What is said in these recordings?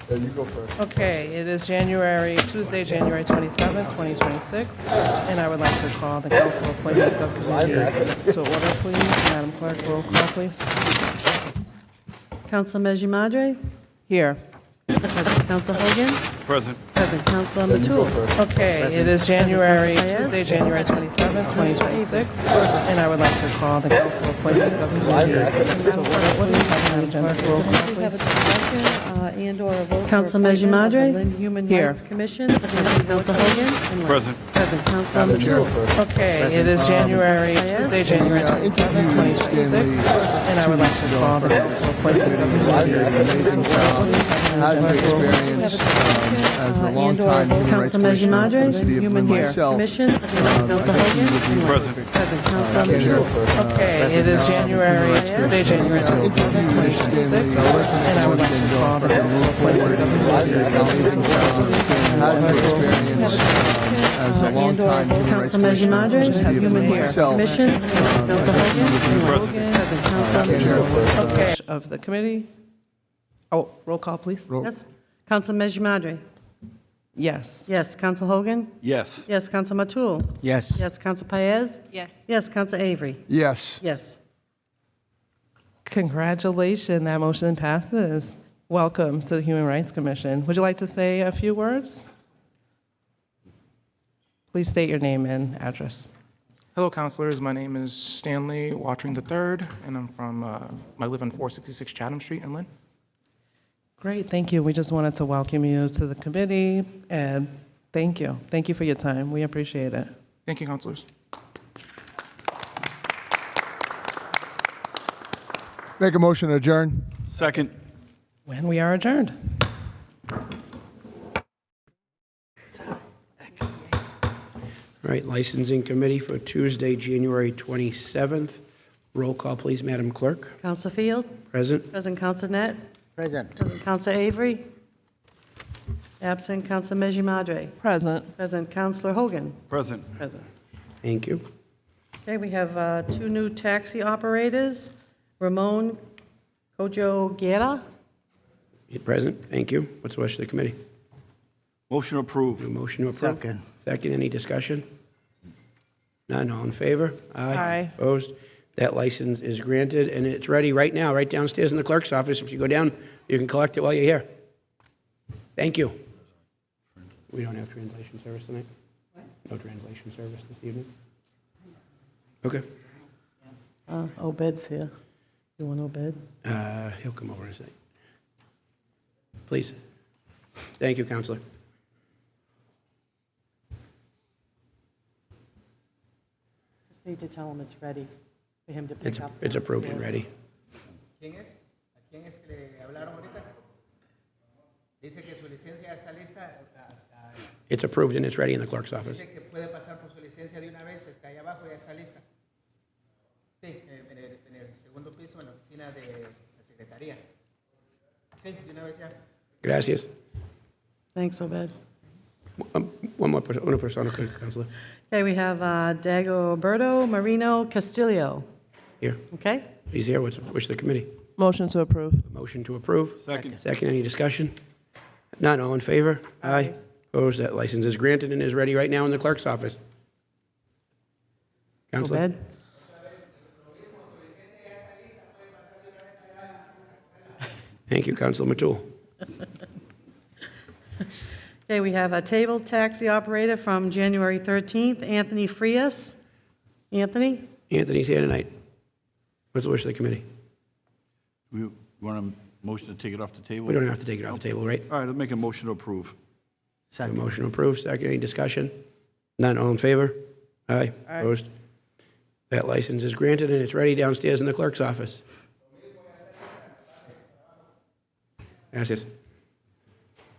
Yeah, you go first. Okay, it is Tuesday, January 27th, 2026, and I would like to call the Council Appointment Subcommittee to order, please. Madam Clerk, roll call, please. Council Meji-Madre? Here. Present. Council Hogan? Present. Present. Council Matul? Okay, it is Tuesday, January 27th, 2026, and I would like to call the Council Appointment Subcommittee to order, please. Madam Clerk, roll call, We have a please. discussion and/or a vote for Council appointment of the Meji-Madre? Lynn Human Here. Rights Commission. Present. Council Hogan? Present. Present. Council Matul? Okay, it is Tuesday, January 27th, 2026, and I would like to call the Council Appointment Subcommittee. Has the experience as a long-time human rights Council commissioner for Meji-Madre? the city of Lynn Human myself. Commission. Council Hogan? Present. Present. Council Matul? Okay, it is Tuesday, January 27th, 2026, and I would like to call the Council Appointment Has the experience as a long-time human rights Council commissioner for Meji-Madre? the city of Lynn Human myself. Commission. Council Hogan? Present. Present. Council Matul? Okay, of the committee. Oh, roll call, please. Yes. Council Meji-Madre? Yes. Yes. Council Hogan? Yes. Yes. Council Matul? Yes. Yes. Council Paez? Yes. Yes. Council Avery? Yes. Yes. Congratulations, that motion passes. Welcome to the Human Rights Commission. Would you like to say a few words? Please state your name and address. Hello, councilors. My name is Stanley Watering III, and I'm from, I live on 466 Chatham Street in Lynn. Great, thank you. We just wanted to welcome you to the committee, and thank you. Thank you for your time. We appreciate it. Thank you, councilors. Make a motion to adjourn. Second. When we are adjourned. All right, licensing committee for Tuesday, January 27th. Roll call, please, Madam Clerk. Council Field? Present. Present. Council Net? Present. Present. Council Avery? Absent. Council Meji-Madre? Present. Present. Councilor Hogan? Present. Present. Thank you. Okay, we have two new taxi operators. Ramon Kojo Guerra. Present. Thank you. What's the wish of the committee? Motion approved. A motion to approve? Second. Second. Any discussion? None. All in favor? Aye. Opposed? That license is granted, and it's ready right now, right downstairs in the clerk's office. If you go down, you can collect it while you're here. Thank you. We don't have translation service tonight? No translation service this evening? Okay. Obed's here. You want Obed? He'll come over in a second. Please. Thank you, Counselor. Just need to tell him it's ready for him to pick up. It's approved and downstairs. ready. ¿Quién es? ¿A quién es que le hablaron ahorita? Dice que su licencia ya está lista. It's approved and it's ready in the clerk's office. Dice que puede pasar por su licencia de una vez. Está ahí abajo, ya está lista. Sí, en el segundo piso, en la oficina de la secretaría. Sí, de una vez ya. Gracias. Thanks, Obed. Una persona, Counselor. Okay, we have Dagoberto Marino Castillo. Here. Okay? He's here. What's the wish of the committee? Motion to approve. Motion to approve. Second. Second. Any discussion? None. All in favor? Aye. Opposed? That license is granted and is ready right now in the clerk's office. Counselor? Obed? Thank you, Counselor Matul. Okay, we have a table taxi operator from January 13th, Anthony Frias. Anthony? Anthony's here tonight. What's the wish of the committee? We want a motion to take it off the table? We don't have to take it off the table, right? All right, I'll make a motion to approve. A motion to approve. Second. Any discussion? None. All in favor? Aye. Opposed? That license is granted and it's ready downstairs in the clerk's office. Gracias.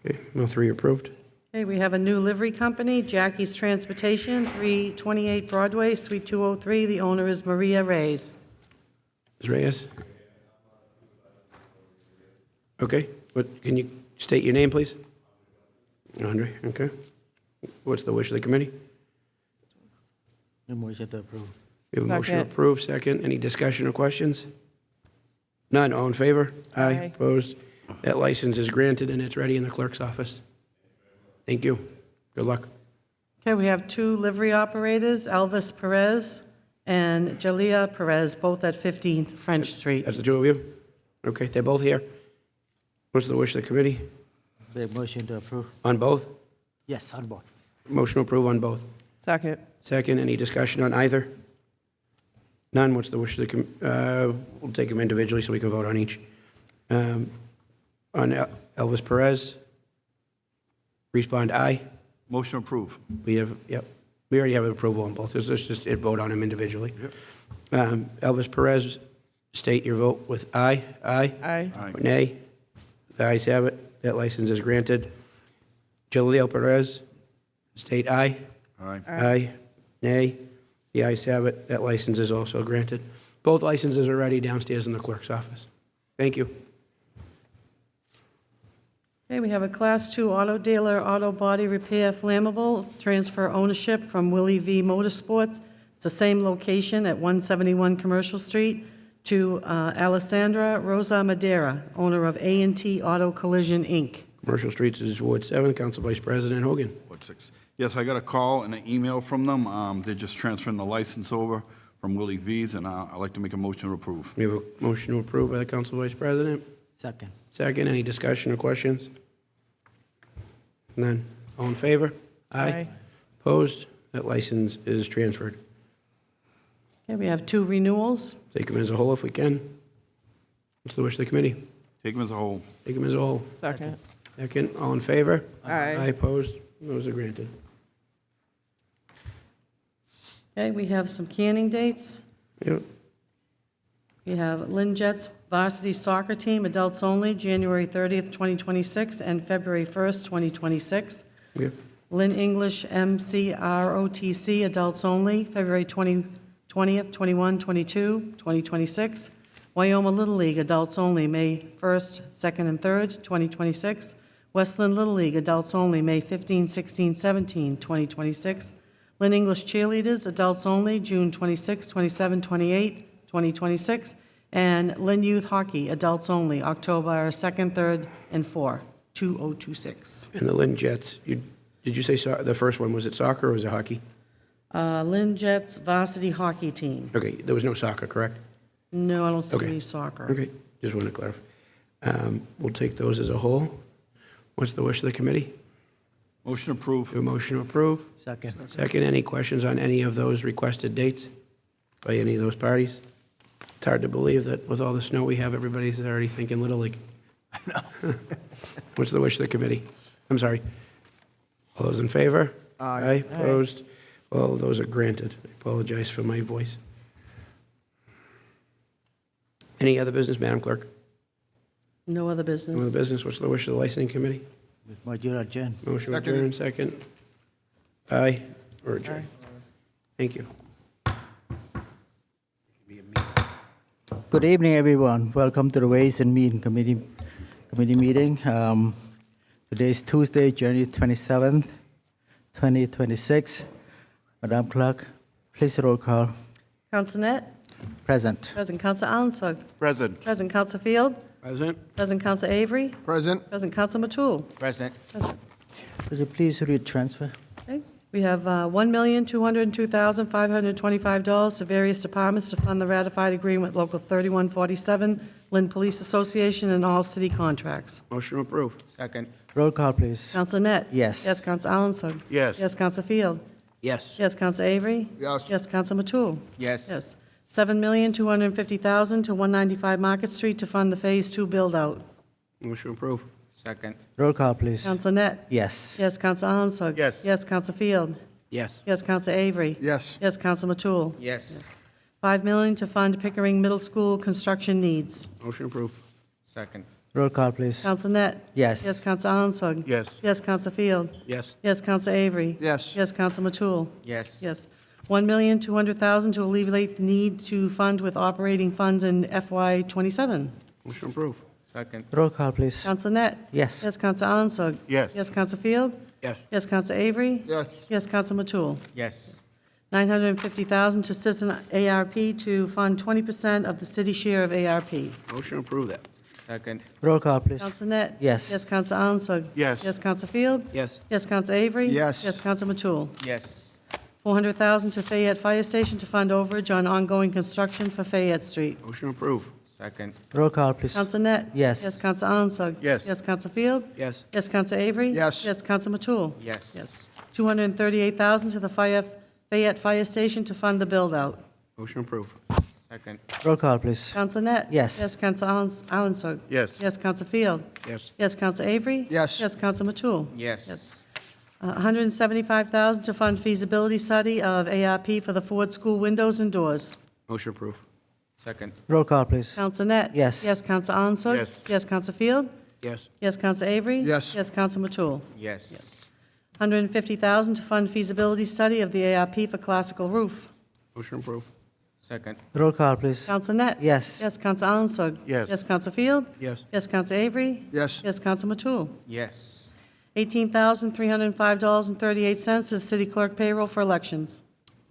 Okay, all three approved. Okay, we have a new livery company, Jackie's Transportation, 328 Broadway, Suite 203. The owner is Maria Reyes. Ms. Reyes? Okay, can you state your name, please? Andre, okay. What's the wish of the committee? Motion to approve. We have a motion to Second. approve. Second. Any discussion or questions? None. All in favor? Aye. Opposed? That license is granted and it's ready in the clerk's office. Thank you. Good luck. Okay, we have 2 livery operators, Elvis Perez and Jalea Perez, both at 15 French Street. That's the 2 of you? Okay, they're both here. What's the wish of the committee? The motion to approve. On both? Yes, on board. Motion to approve on both. Second. Second, any discussion on either? None. What's the wish of the we'll take them individually so we can vote on each. On Elvis Perez, respond aye. Motion approved. We have, yep, we already have approval on both. Let's just vote on them individually. Elvis Perez, state your vote with aye. Aye? Aye. Aye. Nay? The ayes have it. That license is granted. Jaleel Perez, state aye. Aye. Aye. Nay? The ayes have it. That license is also granted. Both licenses are ready downstairs in the clerk's office. Thank you. Okay, we have a Class 2 auto dealer, auto body repair flammable, transfer ownership from Willie V Motorsports. It's the same location at 171 Commercial Street to Alessandra Rosa Madera, owner of A&T Auto Collision, Inc. Commercial Streets is Ward 7, Council Vice President Hogan. Ward 6. Yes, I got a call and an email from them. They're just transferring the license over from Willie V's, and I'd like to make a motion to approve. We have a motion to approve by the Council Vice President. Second. Second, any discussion or questions? None. All in favor? Aye. Opposed? That license is transferred. Okay, we have 2 renewals. Take them as a whole if we can. What's the wish of the committee? Take them as a whole. Take them as a whole. Second. Second, all in favor? Aye. Opposed? Those are granted. Okay, we have some canning dates. Yep. We have Lynn Jets varsity soccer team, adults only, January 30th, 2026, and February 1st, 2026. Yep. Lynn English MCROTC, adults only, February 20th, 21, 22, 2026. Wyoma Little League, adults only, May 1st, 2nd, and 3rd, 2026. Westland Little League, adults only, May 15, 16, 17, 2026. Lynn English Cheerleaders, adults only, June 26, 27, 28, 2026. And Lynn Youth Hockey, adults only, October 2nd, 3rd, and 4, 2026. And the Lynn Jets, did you say the first one, was it soccer or was it hockey? Lynn Jets varsity hockey team. Okay, there was no soccer, correct? No, I don't see Okay. any soccer. Okay, just want to clarify. We'll take those as a whole. What's the wish of the committee? Motion approved. Do a motion to approve? Second. Second, any questions on any of those requested dates by any of those parties? It's hard to believe that with all the snow we have, everybody's already thinking Little League. I know. What's the wish of the committee? I'm sorry. All those in favor? Aye. Opposed? All of those are granted. I apologize for my voice. Any other business, Madam Clerk? No other No other business. business? What's the wish of the licensing committee? With motion adjourn. Motion adjourned, second. Aye, or adjourned. Thank you. Good evening, everyone. Welcome to the Ways and Means Committee meeting. Today is Tuesday, January 27th, 2026. Madam Clerk, please roll call. Counsel Net? Present. Present Counsel Allensburg? Present. Present Counsel Field? Present? Present Counsel Avery? Present. Present Counsel Matul? Present. Would you please read transfer? Okay. We have $1,202,525 to various departments to fund the ratified agreement with Local 3147, Lynn Police Association, and all city contracts. Motion approved. Second. Roll call, please. Counsel Net? Yes. Yes, Counsel Allensburg? Yes. Yes, Counsel Field? Yes. Yes, Counsel Avery? Yes. Yes, Counsel Matul? Yes. Yes. $7,250,000 to 195 Market Street to fund the Phase 2 build-out. Motion approved. Second. Roll call, please. Counsel Net? Yes. Yes, Counsel Allensburg? Yes. Yes, Counsel Field? Yes. Yes, Counsel Avery? Yes. Yes, Counsel Matul? Yes. $5 million to fund Pickering Middle School construction needs. Motion approved. Second. Roll call, please. Counsel Net? Yes. Yes, Counsel Allensburg? Yes. Yes, Counsel Field? Yes. Yes, Counsel Avery? Yes. Yes, Counsel Matul? Yes. Yes. $1,200,000 to alleviate the need to fund with operating funds in FY '27. Motion approved. Second. Roll call, please. Counsel Net? Yes. Yes, Counsel Allensburg? Yes. Yes, Counsel Field? Yes. Yes, Counsel Avery? Yes. Yes, Counsel Matul? Yes. $950,000 to Citizen ARP to fund 20% of the city share of ARP. Motion approved that. Second. Roll call, please. Counsel Net? Yes. Yes, Counsel Alanson? Yes. Yes, Counsel Field? Yes. Yes, Counsel Avery? Yes. Yes, Counsel Matul? Yes. $400,000 to Fayette Fire Station to fund overage on ongoing construction for Fayette Street. Motion approved. Second. Roll call, please. Counsel Net? Yes. Yes, Counsel Alanson? Yes. Yes, Counsel Field? Yes. Yes, Counsel Avery? Yes. Yes, Counsel Matul? Yes. Yes. $238,000 to the Fayette Fire Station to fund the build-out. Motion approved. Second. Roll call, please. Counsel Net? Yes. Yes, Counsel Alanson? Yes. Yes, Counsel Field? Yes. Yes, Counsel Avery? Yes. Yes, Counsel Matul? Yes. $175,000 to fund feasibility study of ARP for the Ford School windows and doors. Motion approved. Second. Roll call, please. Counsel Net? Yes. Yes, Counsel Alanson? Yes. Yes, Counsel Field? Yes. Yes, Counsel Avery? Yes. Yes, Counsel Matul? Yes. $150,000 to fund feasibility study of the ARP for classical roof. Motion approved. Second. Roll call, please. Counsel Net? Yes. Yes, Counsel Alanson? Yes. Yes, Counsel Field? Yes. Yes, Counsel Avery? Yes. Yes, Counsel Matul? Yes. $18,305.38 is city clerk payroll for elections.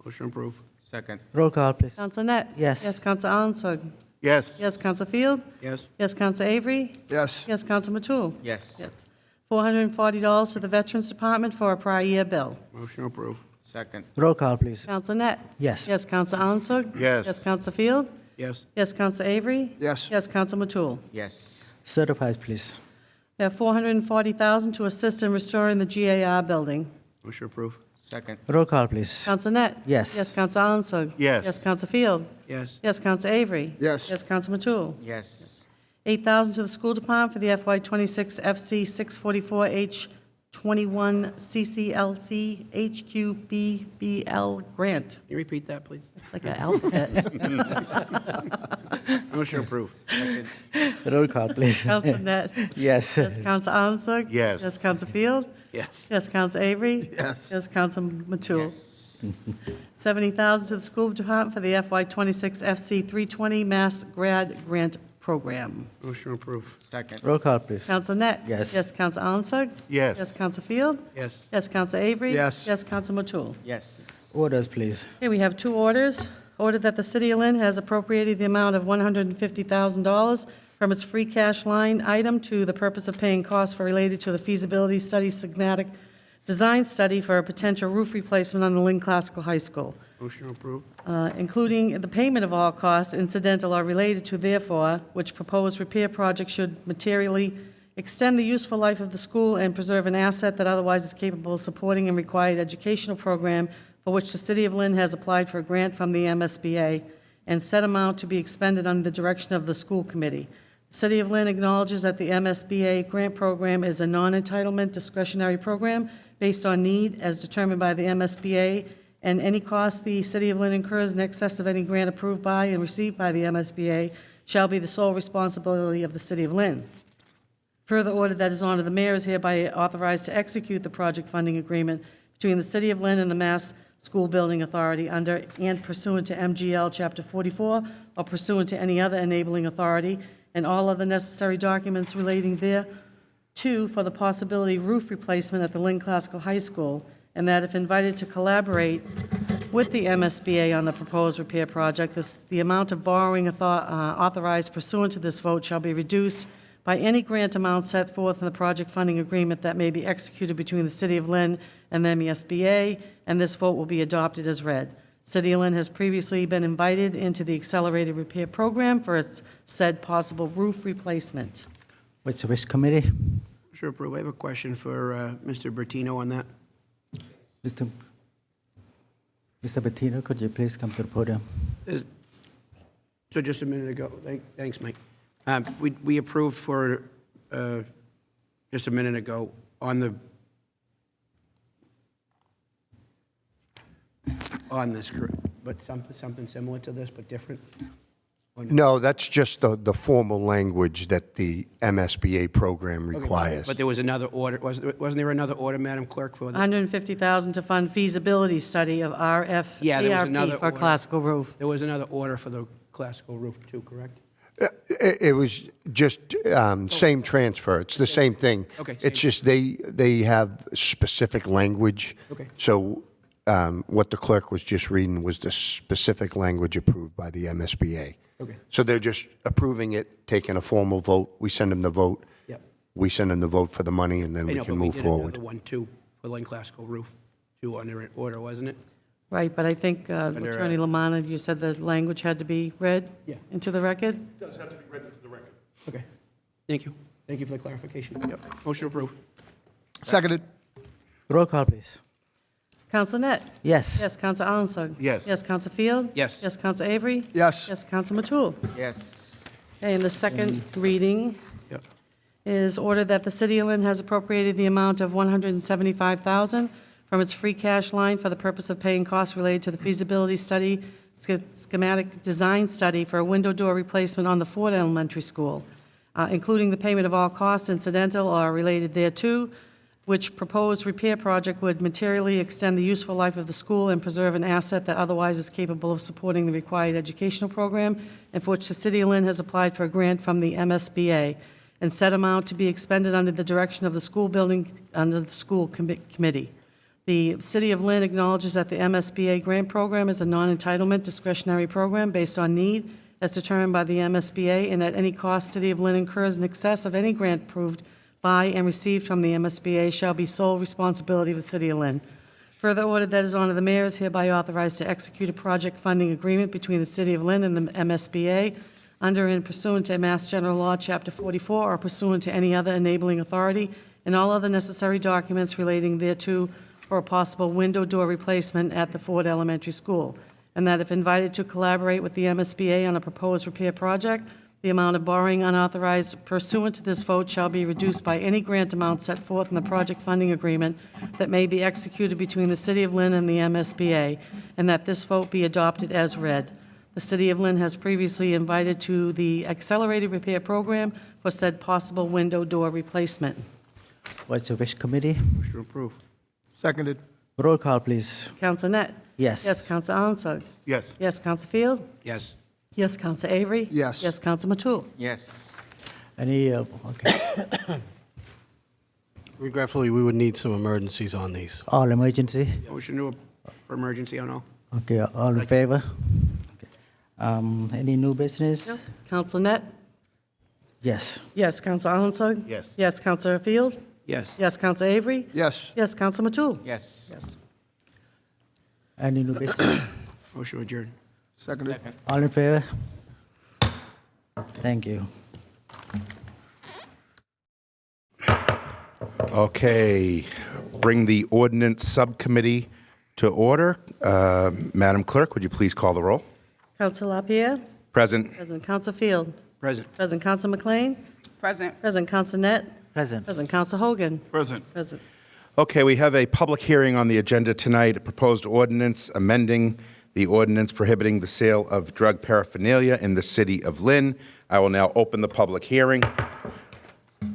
Motion approved. Second. Roll call, please. Counsel Net? Yes. Yes, Counsel Alanson? Yes. Yes, Counsel Field? Yes. Yes, Counsel Avery? Yes. Yes, Counsel Matul? Yes. Yes. $440 to the Veterans Department for a prior year bill. Motion approved. Second. Roll call, please. Counsel Net? Yes. Yes, Counsel Alanson? Yes. Yes, Counsel Field? Yes. Yes, Counsel Avery? Yes. Yes, Counsel Matul? Yes. Certified, please. We have $440,000 to assist in restoring the GAR building. Motion approved. Second. Roll call, please. Counsel Net? Yes. Yes, Counsel Alanson? Yes. Yes, Counsel Field? Yes. Yes, Counsel Avery? Yes. Yes, Counsel Matul? Yes. $8,000 to the school department for the FY26 FC 644H21 CCLC HQBBL grant. Can you repeat that, please? It's like an alphabet. Motion approved. Roll call, please. Counsel Net? Yes. Yes, Counsel Alanson? Yes. Yes, Counsel Field? Yes. Yes, Counsel Avery? Yes. Yes, Counsel Matul? Yes. $70,000 to the school department for the FY26 FC 320 Mass Grad Grant Program. Motion approved. Second. Roll call, please. Counsel Net? Yes. Yes, Counsel Alanson? Yes. Yes, Counsel Field? Yes. Yes, Counsel Avery? Yes. Yes, Counsel Matul? Yes. Orders, please. Okay, we have two orders. Order that the City of Lynn has appropriated the amount of $150,000 from its free cash line item to the purpose of paying costs for related to the feasibility study schematic design study for a potential roof replacement on the Lynn Classical High School, Motion approved. including the payment of all costs incidental or related to therefore, which proposed repair project should materially extend the useful life of the school and preserve an asset that otherwise is capable of supporting and required educational program for which the City of Lynn has applied for a grant from the MSBA, and said amount to be expended under the direction of the school committee. The City of Lynn acknowledges that the MSBA grant program is a non-entitlement discretionary program based on need as determined by the MSBA, and any cost the City of Lynn incurs in excess of any grant approved by and received by the MSBA shall be the sole responsibility of the City of Lynn. Further order that His Honor the Mayor is hereby authorized to execute the project funding agreement between the City of Lynn and the Mass School Building Authority under and pursuant to MGL Chapter 44 or pursuant to any other enabling authority, and all other necessary documents relating thereto for the possibility roof replacement at the Lynn Classical High School, and that if invited to collaborate with the MSBA on the proposed repair project, the amount of borrowing authorized pursuant to this vote shall be reduced by any grant amount set forth in the project funding agreement that may be executed between the City of Lynn and the MSBA, and this vote will be adopted as read. City of Lynn has previously been invited into the accelerated repair program for its said possible roof replacement. What's the wish committee? Motion approved. I have a question for Mr. Bertino on that. Mr. Bettino, could you please come to the podium? So just a minute ago, thanks, Mike. We approved for, just a minute ago, on this, but something similar to this, but different? No, that's just the formal language that the MSBA program requires. But there was another order, wasn't there another order, Madam Clerk, for that? $150,000 to fund feasibility study of Yeah, there was another ARP for order. classical roof. There was another order for the classical roof too, correct? It was just same transfer. It's the same thing. Okay, It's just they have specific language. Okay. So what the clerk was just reading was the specific language approved by the MSBA. Okay. So they're just approving it, taking a formal vote. We send them the vote. Yep. We send them the vote for the money, and then I we know, can but we move did forward. another one, too, for Lynn Classical Roof, two under order, wasn't it? Right, but I think Attorney Lamanna, you said the language had to be read Yeah. into the record? Okay. Thank you. Thank you for the clarification. Yep. Motion approved. Seconded. Roll call, please. Counsel Net? Yes. Yes, Counsel Alanson? Yes. Yes, Counsel Field? Yes. Yes, Counsel Avery? Yes. Yes, Counsel Matul? Yes. Okay, and the second reading Yep. is order that the City of Lynn has appropriated the amount of $175,000 from its free cash line for the purpose of paying costs related to the feasibility study, schematic design study for a window door replacement on the Ford Elementary School, including the payment of all costs incidental or related thereto, which proposed repair project would materially extend the useful life of the school and preserve an asset that otherwise is capable of supporting the required educational program, and for which the City of Lynn has applied for a grant from the MSBA, and said amount to be expended under the direction of the school building, under the school committee. The City of Lynn acknowledges that the MSBA grant program is a non-entitlement discretionary program based on need as determined by the MSBA, and at any cost City of Lynn incurs in excess of any grant approved by and received from the MSBA shall be sole responsibility of the City of Lynn. Further ordered that His Honor the Mayor is hereby authorized to execute a project funding agreement between the City of Lynn and the MSBA under and pursuant to Mass General Law, Chapter 44, or pursuant to any other enabling authority, and all other necessary documents relating thereto for a possible window door replacement at the Ford Elementary School, and that if invited to collaborate with the MSBA on a proposed repair project, the amount of borrowing unauthorized pursuant to this vote shall be reduced by any grant amount set forth in the project funding agreement that may be executed between the City of Lynn and the MSBA, and that this vote be adopted as read. The City of Lynn has previously invited to the accelerated repair program for said possible window door replacement. What's your wish, committee? Motion approved. Seconded. Roll call, please. Counsel Net? Yes. Yes, Counsel Alanson? Yes. Yes, Counsel Field? Yes. Yes, Counsel Avery? Yes. Yes, Counsel Matul? Yes. Any, okay. Regretfully, we would need some emergencies on these. All emergency? Motion for emergency on all. Okay, all in favor? Okay. Any new business? Counsel Net? Yes. Yes, Counsel Alanson? Yes. Yes, Counsel Field? Yes. Yes, Counsel Avery? Yes. Yes, Counsel Matul? Yes. Yes. Any new business? Motion adjourned. Seconded. All in favor? Thank you. Okay, bring the ordinance subcommittee to order. Madam Clerk, would you please call the roll? Counsel LaPierre? Present. President Counsel Field? Present. President Counsel McLean? Present. President Counsel Net? Present. President Counsel Hogan? Present. President. Okay, we have a public hearing on the agenda tonight, a proposed ordinance amending the ordinance prohibiting the sale of drug paraphernalia in the city of Lynn. I will now open the public hearing.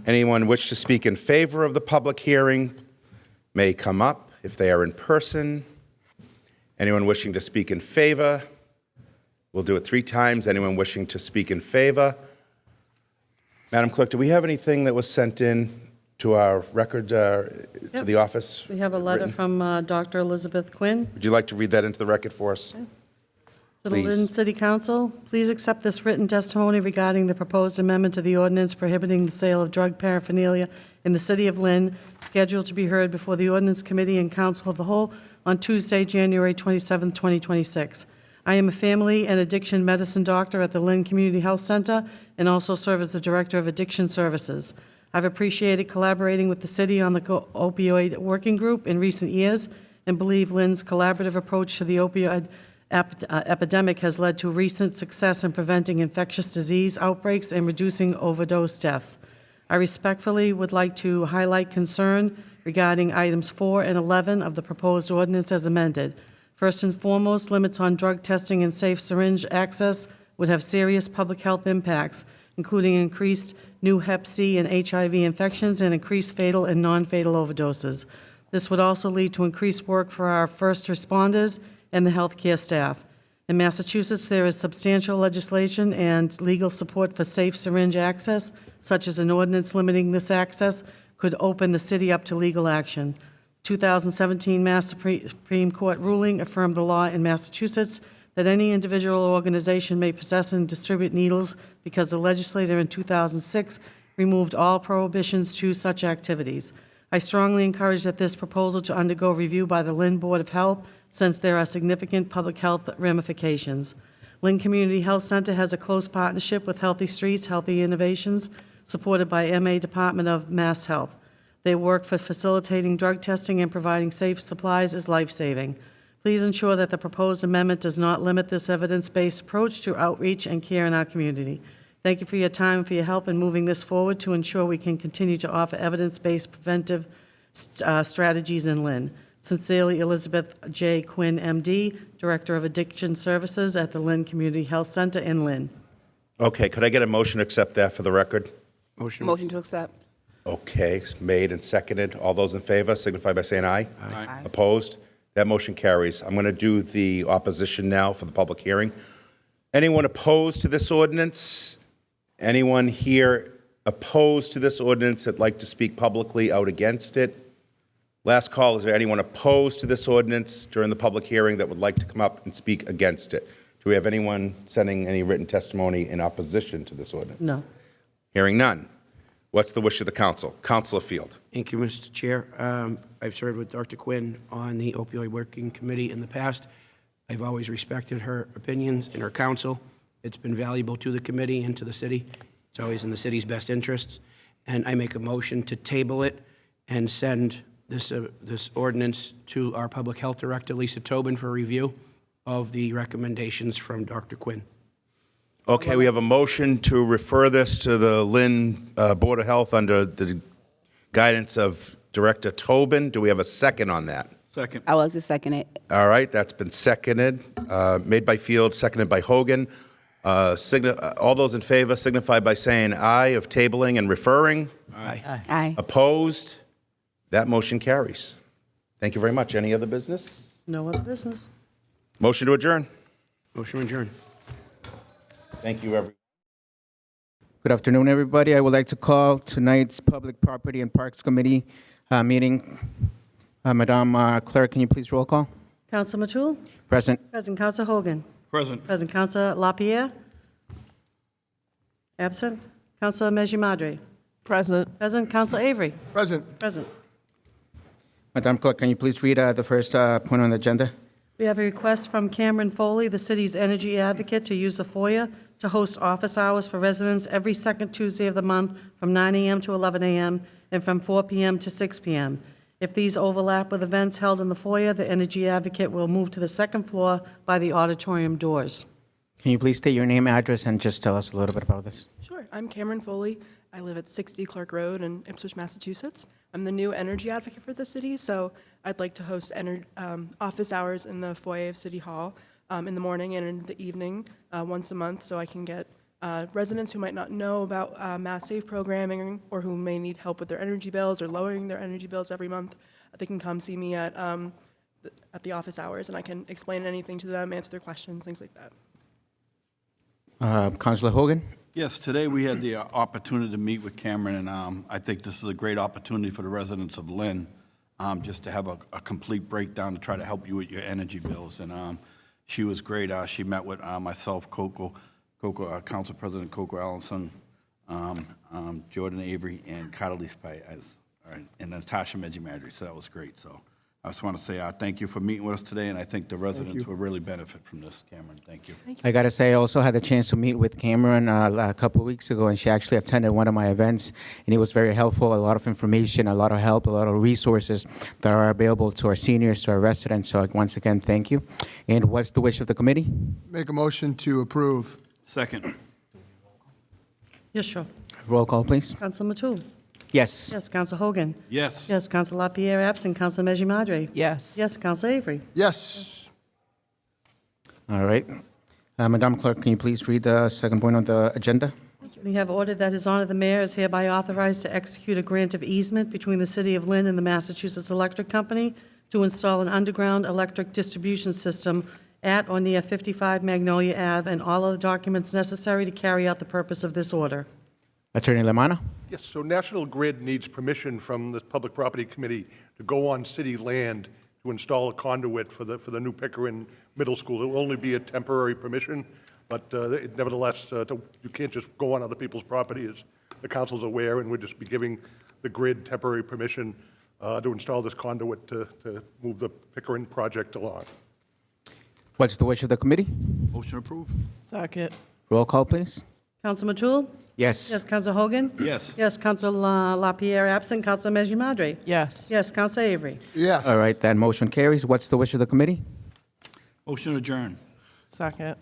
Anyone wish to speak in favor of the public hearing may come up if they are in person. Anyone wishing to speak in favor? We'll do it 3 times. Anyone wishing to speak in favor? Madam Clerk, do we have anything that was sent in to our record, to the office? We have a letter written? from Dr. Elizabeth Quinn. Would you like to read that into the record for us? To the Lynn Please. City Council, please accept this written testimony regarding the proposed amendment to the ordinance prohibiting the sale of drug paraphernalia in the city of Lynn, scheduled to be heard before the Ordinance Committee and Council of the Whole on Tuesday, January 27, 2026. I am a family and addiction medicine doctor at the Lynn Community Health Center and also serve as the Director of Addiction Services. I've appreciated collaborating with the city on the opioid working group in recent years and believe Lynn's collaborative approach to the opioid epidemic has led to recent success in preventing infectious disease outbreaks and reducing overdose deaths. I respectfully would like to highlight concern regarding items 4 and 11 of the proposed ordinance as amended. First and foremost, limits on drug testing and safe syringe access would have serious public health impacts, including increased new Hep C and HIV infections and increased fatal and non-fatal overdoses. This would also lead to increased work for our first responders and the healthcare staff. In Massachusetts, there is substantial legislation and legal support for safe syringe access, such as an ordinance limiting this access could open the city up to legal action. 2017 Mass Supreme Court ruling affirmed the law in Massachusetts that any individual or organization may possess and distribute needles because the legislature in 2006 removed all prohibitions to such activities. I strongly encourage that this proposal to undergo review by the Lynn Board of Health, since there are significant public health ramifications. Lynn Community Health Center has a close partnership with Healthy Streets, Healthy Innovations, supported by MA Department of Mass Health. Their work for facilitating drug testing and providing safe supplies is life-saving. Please ensure that the proposed amendment does not limit this evidence-based approach to outreach and care in our community. Thank you for your time and for your help in moving this forward to ensure we can continue to offer evidence-based preventive strategies in Lynn. Sincerely, Elizabeth J. Quinn, MD, Director of Addiction Services at the Lynn Community Health Center in Lynn. Okay, could I get a motion to accept that for the record? Motion to accept. Okay, it's made and seconded. All those in favor signify by saying aye. Aye. Opposed? That motion carries. I'm going to do the opposition now for the public hearing. Anyone opposed to this ordinance? Anyone here opposed to this ordinance that'd like to speak publicly out against it? Last call, is there anyone opposed to this ordinance during the public hearing that would like to come up and speak against it? Do we have anyone sending any written testimony in opposition to this ordinance? No. Hearing none. What's the wish of the council? Councilor Field. Thank you, Mr. Chair. I've served with Dr. Quinn on the opioid working committee in the past. I've always respected her opinions and her counsel. It's been valuable to the committee and to the city. It's always in the city's best interests. And I make a motion to table it and send this ordinance to our public health director, Lisa Tobin, for review of the recommendations from Dr. Quinn. Okay, we have a motion to refer this to the Lynn Board of Health under the guidance of Director Tobin. Do we have a second on that? Second. I would like to second it. All right, that's been seconded, made by Field, seconded by Hogan. All those in favor signify by saying aye of tabling and referring. Aye. Aye. Opposed? That motion carries. Thank you very much. Any other business? No other business. Motion to adjourn. Motion adjourned. Thank you, everyone. Good afternoon, everybody. I would like to call tonight's Public Property and Parks Committee meeting. Madam Clerk, can you please roll call? Counsel Matul? Present. Present. Counsel Hogan? Present. Present. Counsel LaPierre? Absent. Counsel Mejia Madre? Present. Present. Counsel Avery? Present. Present. Madam Clerk, can you please read the first point on the agenda? We have a request from Cameron Foley, the city's energy advocate, to use the foyer to host office hours for residents every second Tuesday of the month from 9 a.m. to 11 a.m. and from 4 p.m. to 6 p.m. If these overlap with events held in the foyer, the energy advocate will move to the second floor by the auditorium doors. Can you please state your name, address, and just tell us a little bit about this? Sure. I'm Cameron Foley. I live at 60 Clark Road in Ipswich, Massachusetts. I'm the new energy advocate for the city, so I'd like to host office hours in the foyer of City Hall in the morning and in the evening once a month, so I can get residents who might not know about Mass Safe programming or who may need help with their energy bills or lowering their energy bills every month. They can come see me at the office hours, and I can explain anything to them, answer their questions, things like that. Councilor Hogan? Yes, today we had the opportunity to meet with Cameron, and I think this is a great opportunity for the residents of Lynn, just to have a complete breakdown to try to help you with your energy bills. And she was great. She met with myself, Council President Coco Allenson, Jordan Avery, and Carly Spy, and Natasha Mejimadri. So that was great. So I just want to say thank you for meeting with us today, and I think the residents will really benefit from this, Cameron. Thank you. I got to say, I also had the chance to meet with Cameron a couple of weeks ago, and she actually attended one of my events, and it was very helpful, a lot of information, a lot of help, a lot of resources that are available to our seniors, to our residents. So once again, thank you. And what's the wish of the committee? Make a motion to approve. Second. Yes, sure. Roll call, please. Counsel Matul? Yes. Yes. Counsel Hogan? Yes. Yes. Counsel LaPierre absent. Counsel Mejia Madre? Yes. Yes. Counsel Avery? Yes. All right. Madam Clerk, can you please read the second point on the agenda? We have ordered that His Honor the Mayor is hereby authorized to execute a grant of easement between the City of Lynn and the Massachusetts Electric Company to install an underground electric distribution system at or near 55 Magnolia Ave, and all other documents necessary to carry out the purpose of this order. Attorney Lamanna? Yes, so National Grid needs permission from the Public Property Committee to go on city land to install a conduit for the new Pickering Middle School. It will only be a temporary permission, but nevertheless, you can't just go on other people's property, as the council's aware, and we'll just be giving the grid temporary permission to install this conduit to move the Pickering project along. What's the wish of the committee? Motion approved. Second. Roll call, please. Counsel Matul? Yes. Yes, Counsel Hogan? Yes. Yes, Counsel LaPierre absent. Counsel Mejia Madre? Yes. Yes, Counsel Avery? Yes. All right, that motion carries. What's the wish of the committee? Motion adjourned. Second.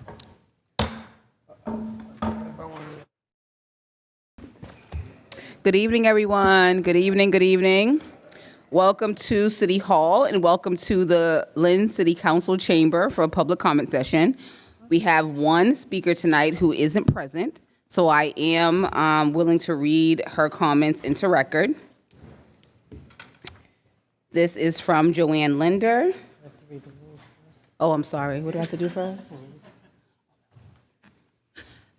Good evening, everyone. Good evening, good evening. Welcome to City Hall and welcome to the Lynn City Council Chamber for a public comment session. We have one speaker tonight who isn't present, so I am willing to read her comments into record. This is from Joanne Linder. Oh, I'm sorry. What do I have to do first?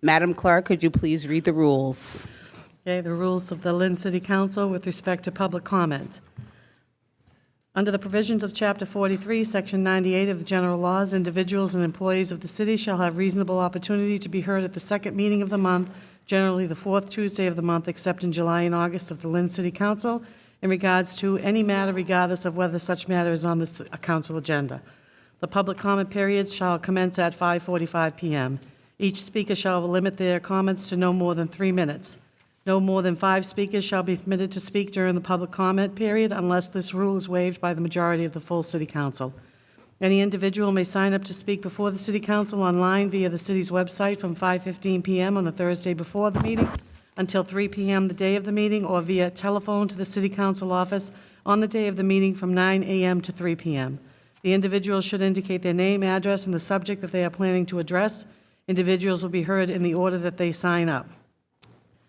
Madam Clerk, could you please read the rules? Okay, the rules of the Lynn City Council with respect to public comment. Under the provisions of Chapter 43, Section 98 of the General Laws, individuals and employees of the city shall have reasonable opportunity to be heard at the second meeting of the month, generally the fourth Tuesday of the month, except in July and August of the Lynn City Council, in regards to any matter regardless of whether such matter is on the council agenda. The public comment periods shall commence at 5:45 p.m. Each speaker shall limit their comments to no more than 3 minutes. No more than 5 speakers shall be permitted to speak during the public comment period unless this rule is waived by the majority of the full city council. Any individual may sign up to speak before the city council online via the city's website from 5:15 p.m. on the Thursday before the meeting until 3 p.m. the day of the meeting, or via telephone to the city council office on the day of the meeting from 9 a.m. to 3 p.m. The individual should indicate their name, address, and the subject that they are planning to address. Individuals will be heard in the order that they sign up.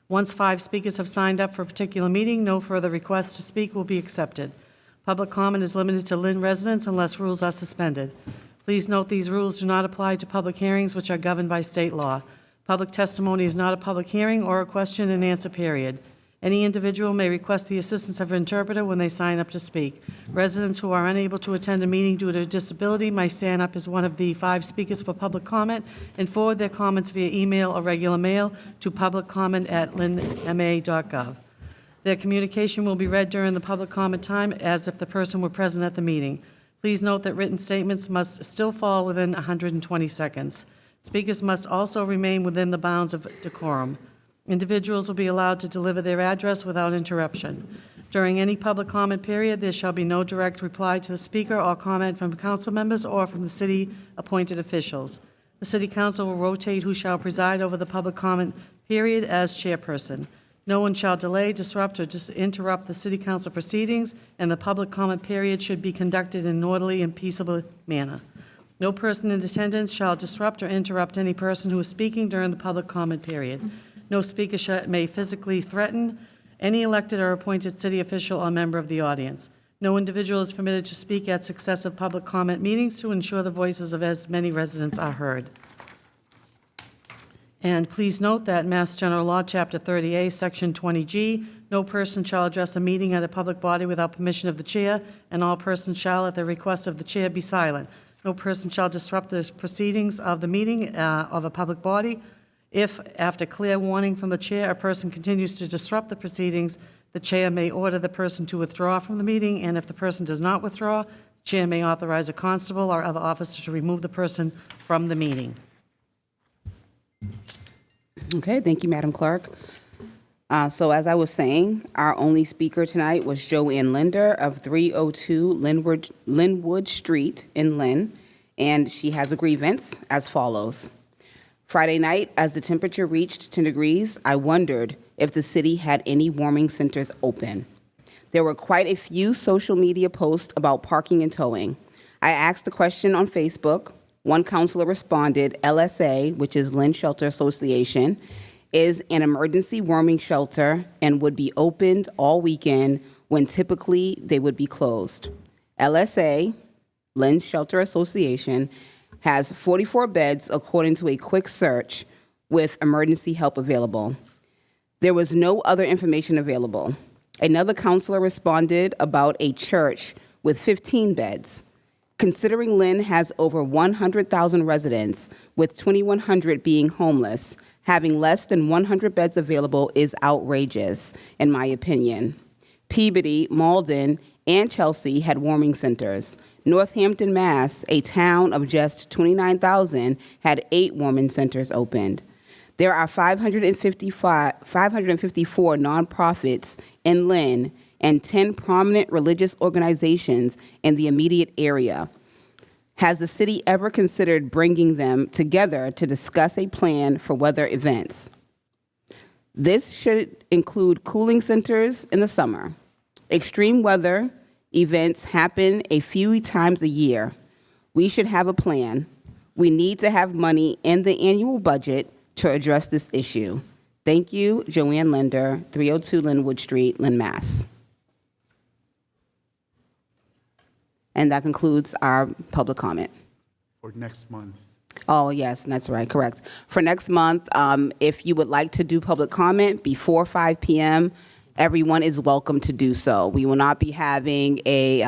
Once 5 speakers have signed up for a particular meeting, no further requests to speak will be accepted. Public comment is limited to Lynn residents unless rules are suspended. Please note these rules do not apply to public hearings, which are governed by state law. Public testimony is not a public hearing or a question and answer period. Any individual may request the assistance of an interpreter when they sign up to speak. Residents who are unable to attend a meeting due to a disability may stand up as one of the 5 speakers for public comment and forward their comments via email or regular mail to publiccomment@lynnma.gov. Their communication will be read during the public comment time as if the person were present at the meeting. Please note that written statements must still fall within 120 seconds. Speakers must also remain within the bounds of decorum. Individuals will be allowed to deliver their address without interruption. During any public comment period, there shall be no direct reply to the speaker or comment from council members or from the city-appointed officials. The city council will rotate who shall preside over the public comment period as chairperson. No one shall delay, disrupt, or interrupt the city council proceedings, and the public comment period should be conducted in an orderly and peaceable manner. No person in attendance shall disrupt or interrupt any person who is speaking during the public comment period. No speaker may physically threaten any elected or appointed city official or member of the audience. No individual is permitted to speak at successive public comment meetings to ensure the voices of as many residents are heard. And please note that Mass General Law, Chapter 30A, Section 20G, no person shall address a meeting at a public body without permission of the chair, and all persons shall, at the request of the chair, be silent. No person shall disrupt the proceedings of the meeting of a public body. If, after clear warning from the chair, a person continues to disrupt the proceedings, the chair may order the person to withdraw from the meeting, and if the person does not withdraw, the chair may authorize a constable or other officer to remove the person from the meeting. Okay, thank you, Madam Clerk. So as I was saying, our only speaker tonight was Joanne Linder of 302 Linwood Street in Lynn, and she has a grievance as follows. Friday night, as the temperature reached 10 degrees, I wondered if the city had any warming centers open. There were quite a few social media posts about parking and towing. I asked the question on Facebook. One councilor responded, LSA, which is Lynn Shelter Association, is an emergency warming shelter and would be opened all weekend when typically they would be closed. LSA, Lynn Shelter Association, has 44 beds according to a quick search with emergency help available. There was no other information available. Another counselor responded about a church with 15 beds. Considering Lynn has over 100,000 residents, with 2,100 being homeless, having less than 100 beds available is outrageous, in my opinion. Peabody, Malden, and Chelsea had warming centers. Northampton, Mass., a town of just 29,000, had 8 warming centers opened. There are 554 nonprofits in Lynn and 10 prominent religious organizations in the immediate area. Has the city ever considered bringing them together to discuss a plan for weather events? This should include cooling centers in the summer. Extreme weather events happen a few times a year. We should have a plan. We need to have money in the annual budget to address this issue. Thank you, Joanne Linder, 302 Linwood Street, Lynn, Mass. And that concludes our public comment. For next month. Oh, yes, that's right, correct. For next month, if you would like to do public comment before 5 p.m., everyone is welcome to do so. We will not be having a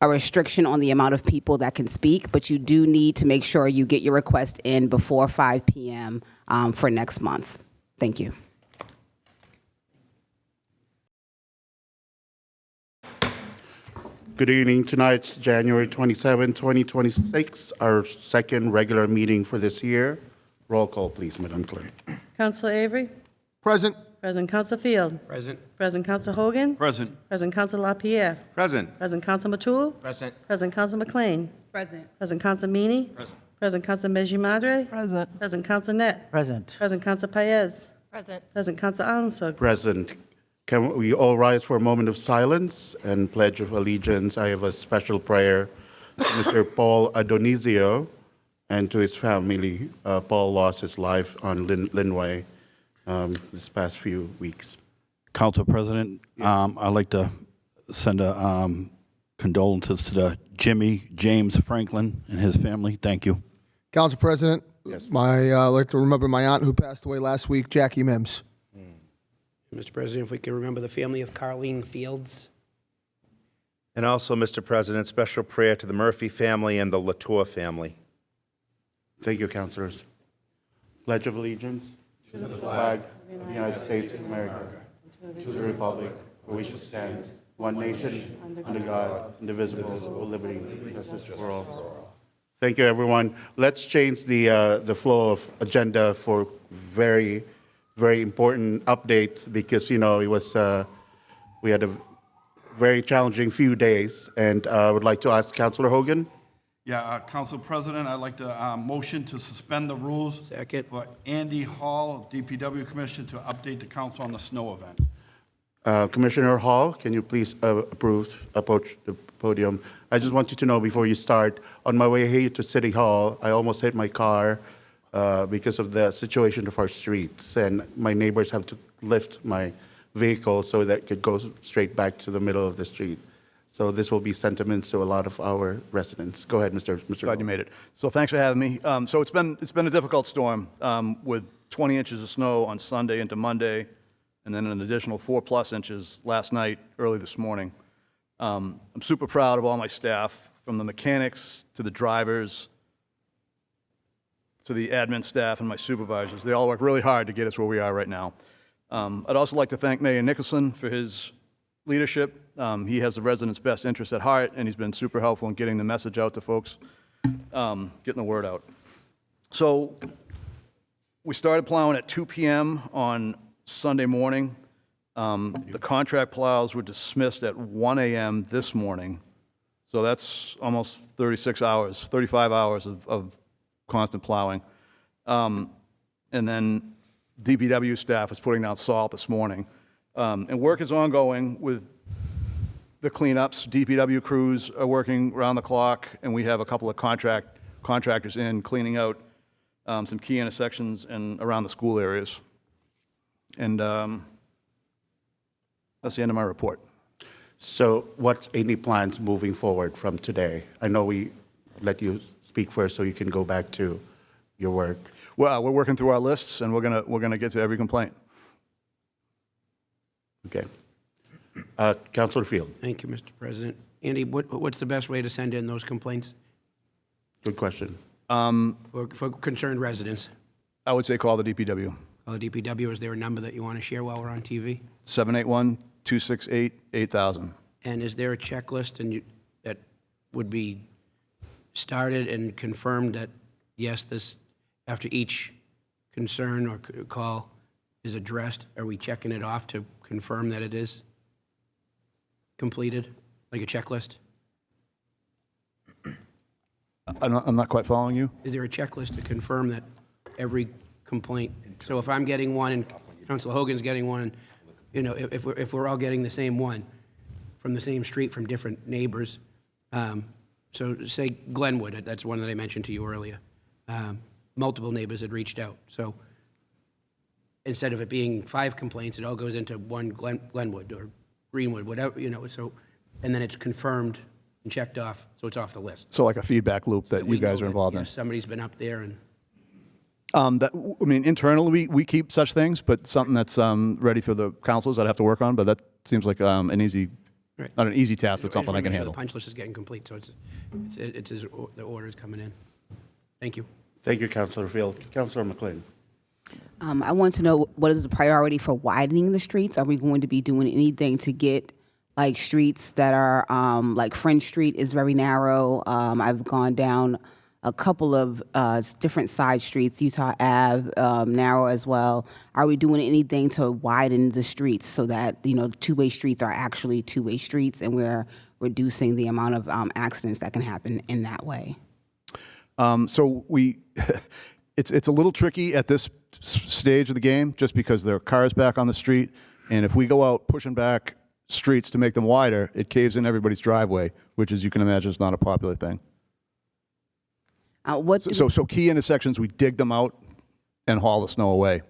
restriction on the amount of people that can speak, but you do need to make sure you get your request in before 5 p.m. For next month. Thank you. Good evening. Tonight's January 27, 2026, our second regular meeting for this year. Roll call, please, Madam Clerk. Councilor Avery? Present. Present Councilor Field? Present. Present Councilor Hogan? Present. Present Councilor LaPierre? Present. Present Councilor Matul? Present. Present Councilor McLean? Present. Present Councilor Meany? Present. Present Councilor Meji Madre? Present. Present Councilor Net? Present. Present Councilor Paez? Present. Present Councilor Alanson? Present. Can we all rise for a moment of silence and pledge of allegiance? I have a special prayer to Mr. Paul Adonisio and to his family. Paul lost his life on Linway this past few weeks. Council President, I'd like to send a condolences to the Jimmy James Franklin and his family. Thank you. Council President, Yes. I'd like to remember my aunt who passed away last week, Jackie Mims. Mr. President, if we could remember the family of Carlene Fields. And also, Mr. President, special prayer to the Murphy family and the Latour family. Thank you, councilors. Pledge of allegiance to the flag of the United States of America, to the republic for which it stands, one nation, under God, indivisible, with liberty and justice for all. Thank you, everyone. Let's change the flow of agenda for very important updates because, it was, we had a very challenging few days, and I would like to ask Councilor Hogan. Yeah, Council President, I'd like to motion to suspend the rules. Second. For Andy Hall, DPW Commissioner, to update the council on the snow event. Commissioner Hall, can you please approach the podium? I just want you to know before you start, on my way here to City Hall, I almost hit my car because of the situation of our streets, and my neighbors have to lift my vehicle so that it could go straight back to the middle of the street. So this will be sentiments to a lot of our residents. Go ahead, Mr. Glad you made it. So thanks for having me. So it's been a difficult storm with 20 inches of snow on Sunday into Monday, and then an additional 4+ inches last night, early this morning. I'm super proud of all my staff, from the mechanics to the drivers to the admin staff and my supervisors. They all work really hard to get us where we are right now. I'd also like to thank Mayor Nicholson for his leadership. He has the residents' best interest at heart, and he's been super helpful in getting the message out to folks, getting the word out. So we started plowing at 2 p.m. on Sunday morning. The contract plows were dismissed at 1 a.m. this morning. So that's almost 35 hours of constant plowing. And then DPW staff is putting down salt this morning. And work is ongoing with the cleanups. DPW crews are working around the clock, and we have a couple of contractors in cleaning out some key intersections and around the school areas. And that's the end of my report. So what's any plans moving forward from today? I know we let you speak first so you can go back to your work. Well, we're working through our lists, and we're gonna get to every complaint. Okay. Councilor Field. Thank you, Mr. President. Andy, what's the best way to send in those complaints Good question. for concerned residents? I would say call the DPW, Call the DPW. Is there a number that you want to share while we're on TV? 781-268-8000. And is there a checklist that would be started and confirmed that, yes, this, after each concern or call is addressed, are we checking it off to confirm that it is completed, like a checklist? I'm not quite following you. Is there a checklist to confirm that every complaint, so if I'm getting one and Councilor Hogan's getting one, you know, if we're all getting the same one from the same street from different neighbors, so say Glenwood, that's one that I mentioned to you earlier, multiple neighbors had reached out, so instead of it being 5 complaints, it all goes into one Glenwood or Greenwood, whatever, you know, so, and then it's confirmed and checked off, so it's off the list. So like a feedback loop that We you guys know are that, involved in. yes, somebody's been up there and. Internally, we keep such things, but something that's ready for the councils I'd have to work on, but that seems like an easy, Right. not an easy task, but something I can The handle. punch list is getting complete, so the order's coming in. Thank you. Thank you, Councilor Field. Councilor McLean. I want to know, what is the priority for widening the streets? Are we going to be doing anything to get like streets that are, like French Street is very narrow. I've gone down a couple of different side streets, Utah Ave, narrow as well. Are we doing anything to widen the streets so that, you know, two-way streets are actually two-way streets and we're reducing the amount of accidents that can happen in that way? So it's a little tricky at this stage of the game, just because there are cars back on the street, and if we go out pushing back streets to make them wider, it caves in everybody's driveway, which, as you can imagine, is not a popular thing. So key intersections, we dig them out and haul the snow away.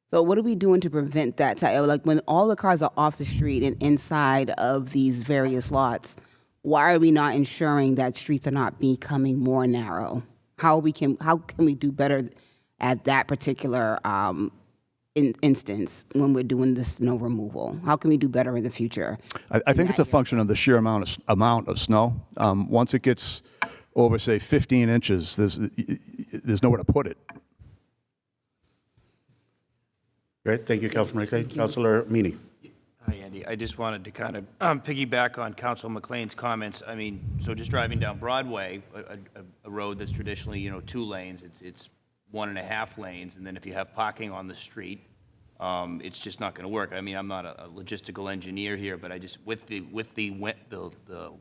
So what are we doing to prevent that? Like when all the cars are off the street and inside of these various lots, why are we not ensuring that streets are not becoming more narrow? How can we do better at that particular instance when we're doing the snow removal? How can we do better in the future? I think it's a function of the sheer amount of snow. Once it gets over, say, 15 inches, there's nowhere to put it. Great, thank you, Councilor McLean. Councilor Meany. Hi, Andy. I just wanted to kind of piggyback on Councilor McLean's comments. I mean, so just driving down Broadway, a road that's traditionally, you know, 2 lanes, it's 1.5 lanes, and then if you have parking on the street, it's just not going to work. I mean, I'm not a logistical engineer here, but I just, with the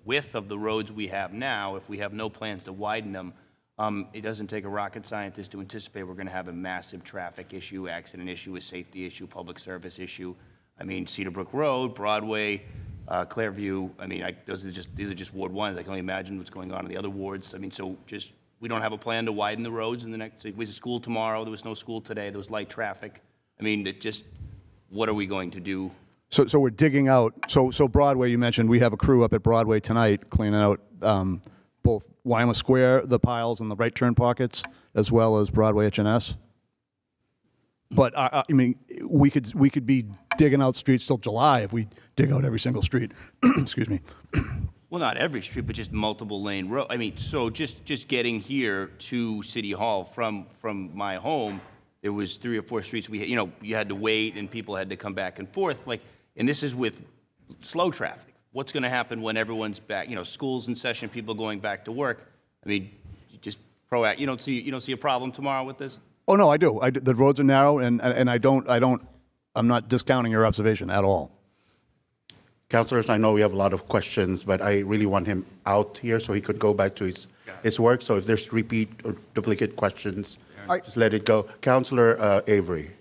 width of the roads we have now, if we have no plans to widen them, it doesn't take a rocket scientist to anticipate we're going to have a massive traffic issue, accident issue, a safety issue, public service issue. I mean, Cedar Brook Road, Broadway, Clairview, I mean, these are just Ward 1s. I can only imagine what's going on in the other wards. I mean, so just, we don't have a plan to widen the roads in the next, it was school tomorrow, there was no school today, there was light traffic. I mean, what are we going to do? So we're digging out, so Broadway, you mentioned, we have a crew up at Broadway tonight cleaning out both Weimar Square, the piles and the right turn pockets, as well as Broadway HNS. But I mean, we could be digging out streets till July if we dig out every single street. Excuse me. Well, not every street, but just multiple lane road. I mean, so just getting here to City Hall from my home, there was 3 or 4 streets you had to wait and people had to come back and forth. And this is with slow traffic. What's going to happen when everyone's back? You know, school's in session, people going back to work. I mean, you just proact. You don't see a problem tomorrow with this? Oh no, I do. The roads are narrow, and I'm not discounting your observation at all. Councilors, I know we have a lot of questions, but I really want him out here so he could go back to his work. So if there's repeat or duplicate questions, just let it go. Councilor Avery.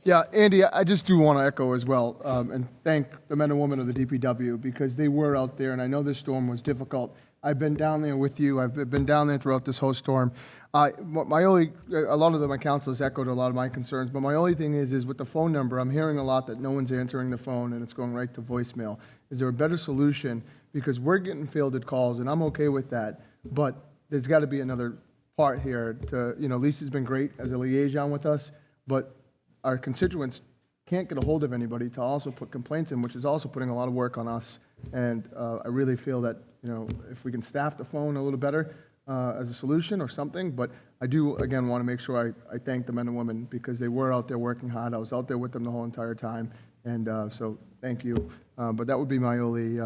Yeah, Andy, I just do want to echo as well and thank the men and women of the DPW because they were out there, and I know this storm was difficult. I've been down there with you. I've been down there throughout this whole storm. A lot of my councilors echoed a lot of my concerns, but my only thing is with the phone number, I'm hearing a lot that no one's answering the phone and it's going right to voicemail. Is there a better solution? Because we're getting fielded calls, and I'm okay with that, but there's got to be another part here to, Lisa's been great as a liaison with us, but our constituents can't get a hold of anybody to also put complaints in, which is also putting a lot of work on us. And I really feel that, if we can staff the phone a little better as a solution or something, but I do, again, want to make sure I thank the men and women because they were out there working hard. I was out there with them the whole entire time, and so thank you. But that would be my only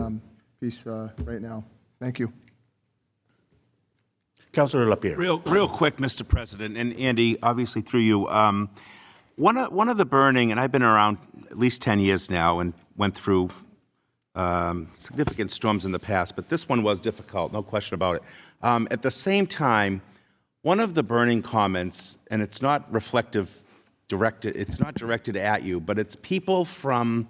piece right now. Thank you. Councilor Lapierre. Real quick, Mr. President, and Andy, obviously through you, one of the burning, and I've been around at least 10 years now and went through significant storms in the past, but this one was difficult, no question about it. At the same time, one of the burning comments, and it's not it's not directed at you, but it's people from,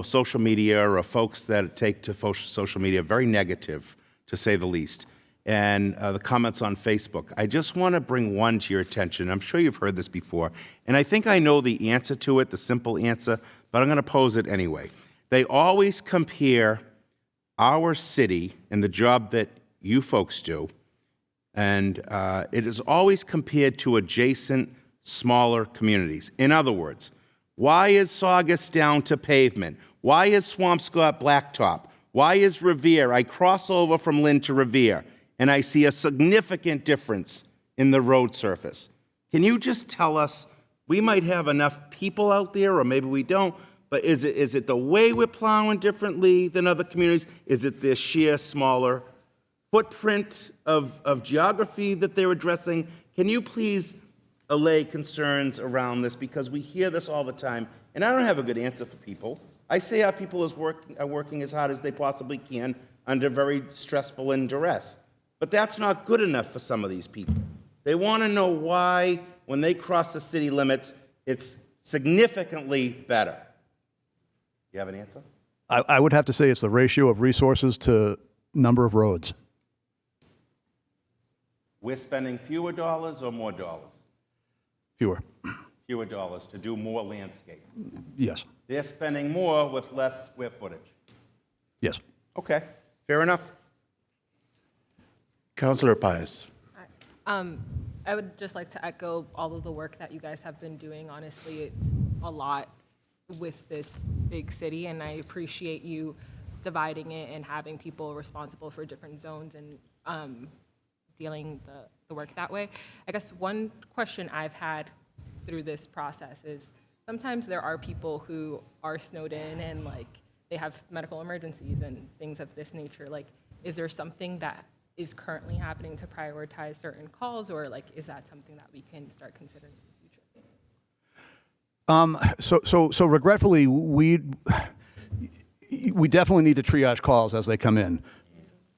social media or folks that take to social media, very negative, to say the least. And the comments on Facebook. I just want to bring one to your attention. I'm sure you've heard this before, and I think I know the answer to it, the simple answer, but I'm going to pose it anyway. They always compare our city and the job that you folks do, and it is always compared to adjacent, smaller communities. In other words, why is Saugus down to pavement? Why is Swampscott blacktop? Why is Revere? I cross over from Lynn to Revere, and I see a significant difference in the road surface. Can you just tell us, we might have enough people out there, or maybe we don't, but is it the way we're plowing differently than other communities? Is it the sheer smaller footprint of geography that they're addressing? Can you please allay concerns around this? Because we hear this all the time, and I don't have a good answer for people. I say our people are working as hard as they possibly can under very stressful and duress. But that's not good enough for some of these people. They want to know why, when they cross the city limits, it's significantly better. You have an answer? I would have to say it's the ratio of resources to number of roads. We're spending fewer dollars or more dollars? Fewer. Fewer dollars to do more landscape. Yes. They're spending more with less square footage. Yes. Okay, fair enough. Councilor Paez. I would just like to echo all of the work that you guys have been doing. Honestly, it's a lot with this big city, and I appreciate you dividing it and having people responsible for different zones and dealing the work that way. I guess one question I've had through this process is sometimes there are people who are snowed in and they have medical emergencies and things of this nature. Is there something that is currently happening to prioritize certain calls, or is that something that we can start considering in the future? So regretfully, we definitely need to triage calls as they come in,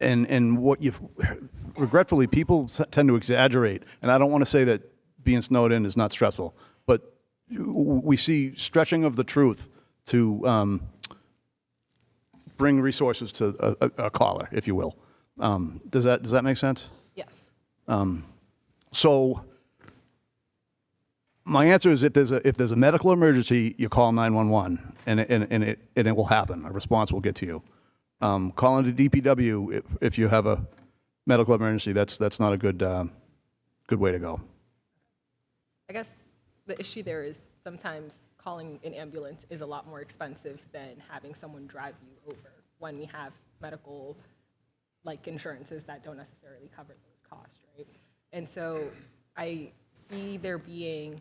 and regretfully, people tend to exaggerate, and I don't want to say that being snowed in is not stressful, but we see stretching of the truth to bring resources to a caller, if you will. Does that make sense? Yes. So my answer is if there's a medical emergency, you call 911, and it will happen. A response will get to you. Calling the DPW if you have a medical emergency, that's not a good way to go. I guess the issue there is sometimes calling an ambulance is a lot more expensive than having someone drive you over when we have medical insurances that don't necessarily cover those costs, right? And so I see there being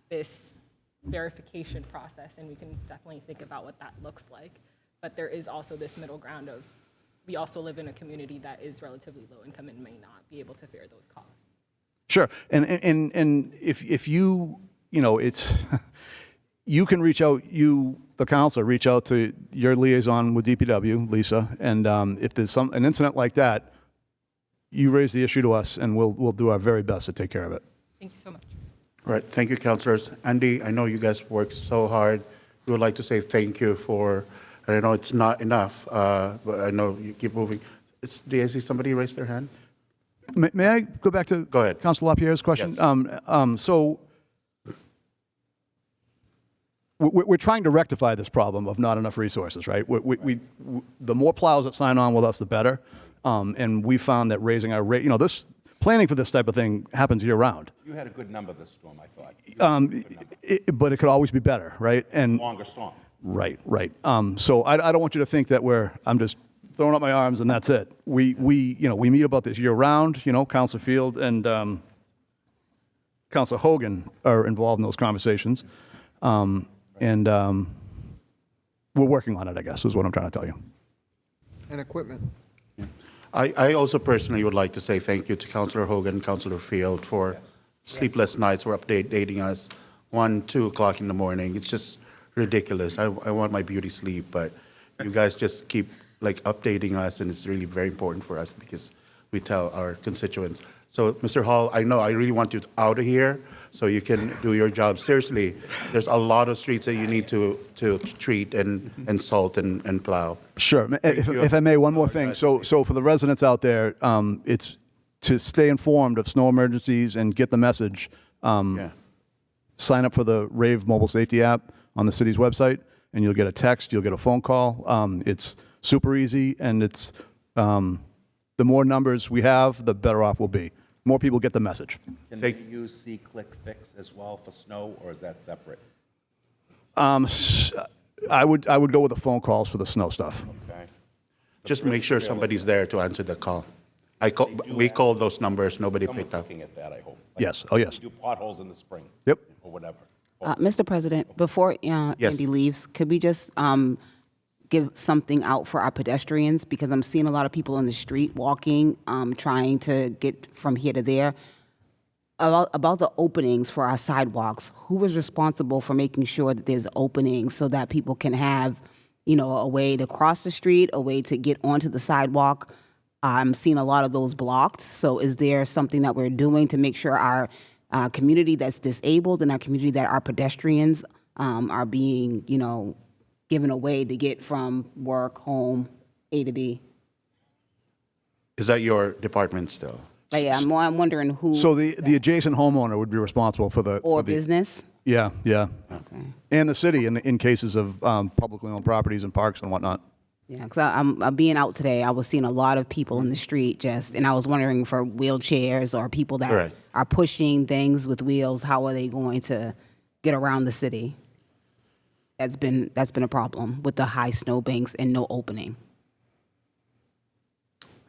this verification process, and we can definitely think about what that looks like. But there is also this middle ground of we also live in a community that is relatively low income and may not be able to bear those costs. Sure, and if you it's you can reach out, the counselor, reach out to your liaison with DPW, Lisa, and if there's an incident like that, you raise the issue to us, and we'll do our very best to take care of it. Thank you so much. All right, thank you, councilors. Andy, I know you guys worked so hard. We would like to say thank you for, and I know it's not enough, but I know you keep moving. Do I see somebody raise their hand? May I go back to Councilor LaPierre's question? Yes. So we're trying to rectify this problem of not enough resources, right? The more plows that sign on with us, the better. And we found that raising our rate, this planning for this type of thing happens year-round. You had a good number this storm, I thought. But it could always be better, right? And Longer storm. Right. So I don't want you to think that I'm just throwing up my arms and that's it. We meet about this year-round. Councilor Field and Councilor Hogan are involved in those conversations. And we're working on it, I guess, is what I'm trying to tell you. And equipment. I also personally would like to say thank you to Councilor Hogan, Councilor Field for sleepless nights for updating us 1, 2 o'clock in the morning. It's just ridiculous. I want my beauty sleep, but you guys just keep updating us, and it's really very important for us because we tell our constituents. So, Mr. Hall, I know I really want you out of here so you can do your job. Seriously, there's a lot of streets that you need to treat and salt and plow. Sure. If I may, one more thing. So for the residents out there, it's to stay informed of snow emergencies and get the message. Sign up for the Rave mobile safety app on the city's website, and you'll get a text, you'll get a phone call. It's super easy, and it's the more numbers we have, the better off we'll be. More people get the message. Can they use C-Click Fix as well for snow, or is that separate? I would go with the phone calls for the snow stuff. Okay. Just make sure somebody's there to answer the call. We called those numbers, nobody picked up. Looking at that, I hope. Yes. Oh, yes. Do potholes in the spring. Yep. Or whatever. Mr. President, before Andy leaves, could we just give something out for our pedestrians? Because I'm seeing a lot of people in the street walking, trying to get from here to there. About the openings for our sidewalks, who is responsible for making sure that there's openings so that people can have, a way to cross the street, a way to get onto the sidewalk? I'm seeing a lot of those blocked. So is there something that we're doing to make sure our community that's disabled and our community that are pedestrians are being, given a way to get from work, home, A to B? Is that your department still? But yeah, I'm wondering who. So the adjacent homeowner would be responsible for the... Or business? Yeah. Okay. And the city in cases of publicly owned properties and parks and whatnot. Yeah, because I'm being out today, I was seeing a lot of people in the street and I was wondering for wheelchairs or people that are pushing things with wheels, how are they going to get around the city? That's been a problem with the high snowbanks and no opening.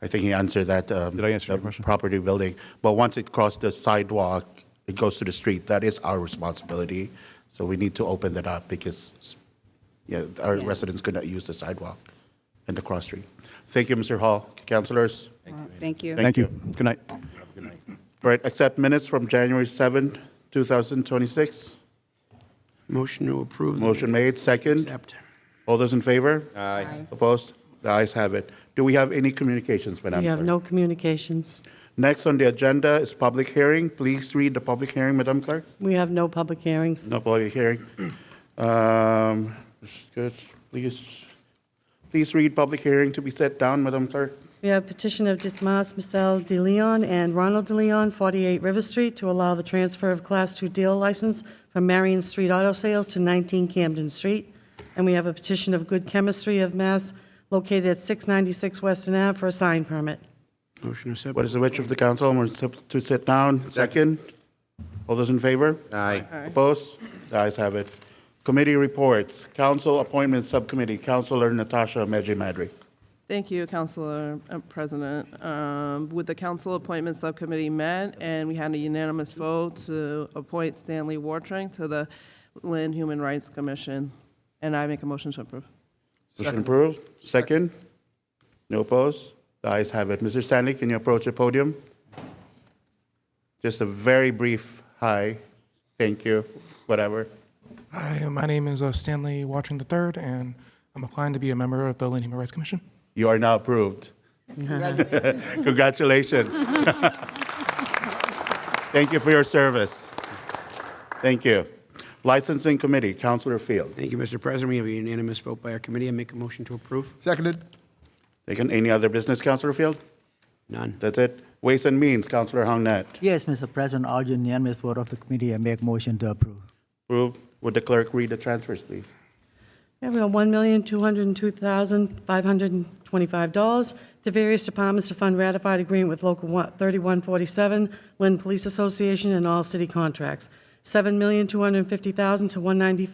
I think he answered that. Did I answer your question? Property building. But once it crosses the sidewalk, it goes to the street. That is our responsibility. So we need to open that up because our residents could not use the sidewalk and the cross street. Thank you, Mr. Hall. Councilors? Thank you. Thank you. Good night. All right, accept minutes from January 7th, 2026. Motion to approve. Motion made, second. Accept. All those in favor? Aye. Opposed? The ayes have it. Do we have any communications, Madam We have Clerk? no communications. Next on the agenda is public hearing. Please read the public hearing, Madam Clerk. We have no public hearings. No public hearing. Good. Please read public hearing to be set down, Madam Clerk. We have petition of Dismas Michel de Leon and Ronald de Leon, 48 River Street, to allow the transfer of Class II dealer license from Marion Street Auto Sales to 19 Camden Street. And we have a petition of Good Chemistry of Mass, located at 696 Weston Ave, for a sign permit. Motion to accept. What is the wish of the council? To sit down. Second. All those in favor? Aye. Opposed? The ayes have it. Committee reports. Council Appointments Subcommittee. Councilor Natasha Medji-Madri. Thank you, Councilor President. With the Council Appointment Subcommittee met, and we had a unanimous vote to appoint Stanley Wartring to the Lynn Human Rights Commission, and I make a motion to approve. Motion approved. Second. No opposed? The ayes have it. Mr. Stanley, can you approach the podium? Just a very brief hi. Thank you. Whatever. Hi, my name is Stanley Watching III, and I'm applying to be a member of the Lynn Human Rights Commission. You are now approved. Congratulations. Thank you for your service. Thank you. Licensing Committee, Councilor Field. Thank you, Mr. President. We have a unanimous vote by our committee. I make a motion to approve. Seconded. Taken. Any other business, Councilor Field? None. That's it. Ways and Means, Councilor Hongnet. Yes, Mr. President, all unanimous vote of the committee, I make motion to approve. Approved. Would the clerk read the transfers, please? Okay, we have $1,202,525 to various departments to fund ratified agreement with Local 3147, Lynn Police Association, and all city contracts. $7,250,000 to 190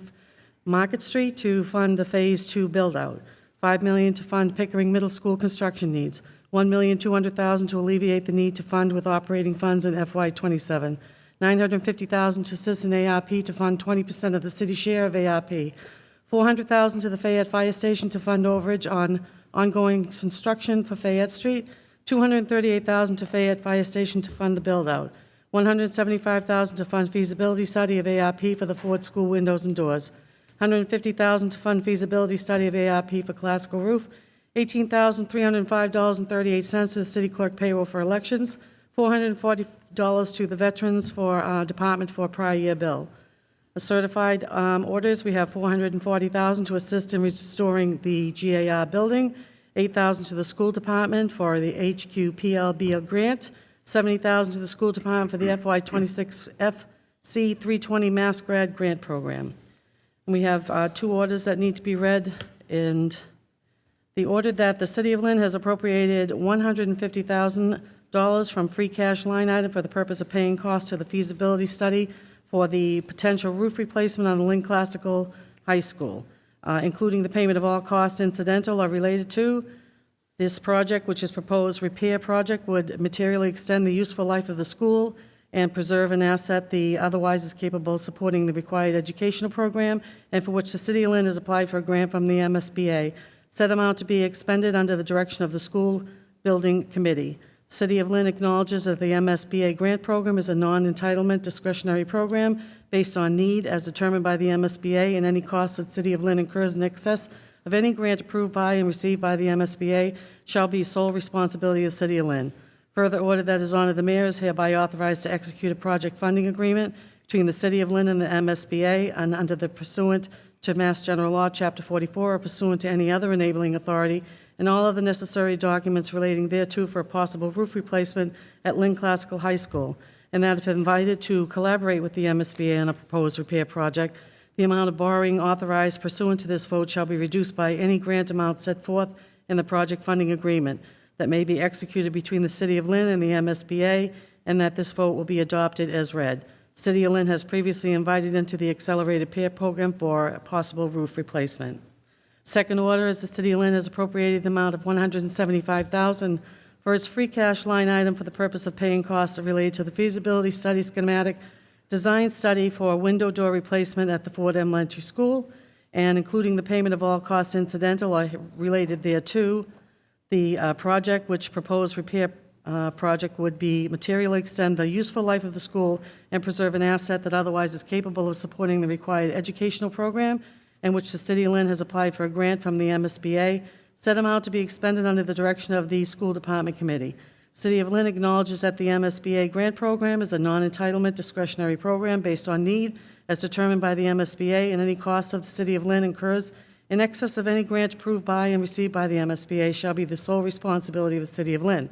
Market Street to fund the Phase 2 build-out. $5 million to fund Pickering Middle School construction needs. $1,200,000 to alleviate the need to fund with operating funds in FY27. $950,000 to Citizen ARP to fund 20% of the city share of ARP. $400,000 to the Fayette Fire Station to fund overage on ongoing construction for Fayette Street. $238,000 to Fayette Fire Station to fund the build-out. $175,000 to fund feasibility study of ARP for the Ford School windows and doors. $150,000 to fund feasibility study of ARP for classical roof. $18,305.38 to the city clerk payroll for elections. $440 to the Veterans for Department for a prior year bill. Certified orders, we have $440,000 to assist in restoring the GAR building, $8,000 to the school department for the HQPLB grant, $70,000 to the school department for the FY26 FC 320 Mass Grad Grant Program. And we have two orders that need to be read, and the order that the City of Lynn has appropriated $150,000 from free cash line item for the purpose of paying costs to the feasibility study for the potential roof replacement on the Lynn Classical High School, including the payment of all costs incidental or related to this project, which is proposed repair project, would materially extend the useful life of the school and preserve an asset the otherwise is capable of supporting the required educational program, and for which the City of Lynn has applied for a grant from the MSBA. Said amount to be expended under the direction of the School Building Committee. City of Lynn acknowledges that the MSBA grant program is a non-entitlement discretionary program based on need as determined by the MSBA, and any costs that City of Lynn incurs in excess of any grant approved by and received by the MSBA shall be sole responsibility of the City of Lynn. Further order that His Honor the Mayor is hereby authorized to execute a project funding agreement between the City of Lynn and the MSBA and under the pursuant to Mass General Law, Chapter 44, or pursuant to any other enabling authority, and all other necessary documents relating thereto for a possible roof replacement at Lynn Classical High School, and that if invited to collaborate with the MSBA on a proposed repair project, the amount of borrowing authorized pursuant to this vote shall be reduced by any grant amount set forth in the project funding agreement that may be executed between the City of Lynn and the MSBA, and that this vote will be adopted as read. City of Lynn has previously invited into the accelerated repair program for a possible roof replacement. Second order is the City of Lynn has appropriated the amount of $175,000 for its free cash line item for the purpose of paying costs related to the feasibility study schematic design study for a window door replacement at the Ford Elementary School, and including the payment of all costs incidental or related thereto. The project, which proposed repair project, would be materially extend the useful life of the school and preserve an asset that otherwise is capable of supporting the required educational program, and which the City of Lynn has applied for a grant from the MSBA, said amount to be expended under the direction of the School Department Committee. City of Lynn acknowledges that the MSBA grant program is a non-entitlement discretionary program based on need as determined by the MSBA, and any costs of the City of Lynn incurs in excess of any grant approved by and received by the MSBA shall be the sole responsibility of the City of Lynn.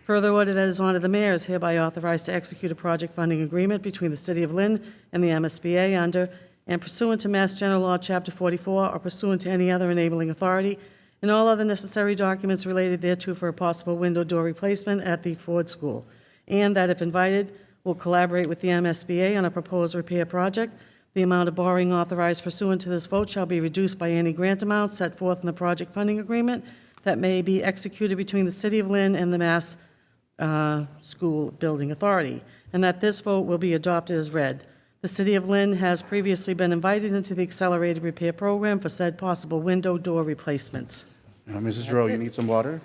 Further order that His Honor the Mayor is hereby authorized to execute a project funding agreement between the City of Lynn and the MSBA under and pursuant to Mass General Law, Chapter 44, or pursuant to any other enabling authority, and all other necessary documents related thereto for a possible window door replacement at the Ford School, and that if invited, will collaborate with the MSBA on a proposed repair project. The amount of borrowing authorized pursuant to this vote shall be reduced by any grant amounts set forth in the project funding agreement that may be executed between the City of Lynn and the Mass School Building Authority, and that this vote will be adopted as read. The City of Lynn has previously been invited into the accelerated repair program for said possible window door replacements. Mrs. Rowe, you need some water?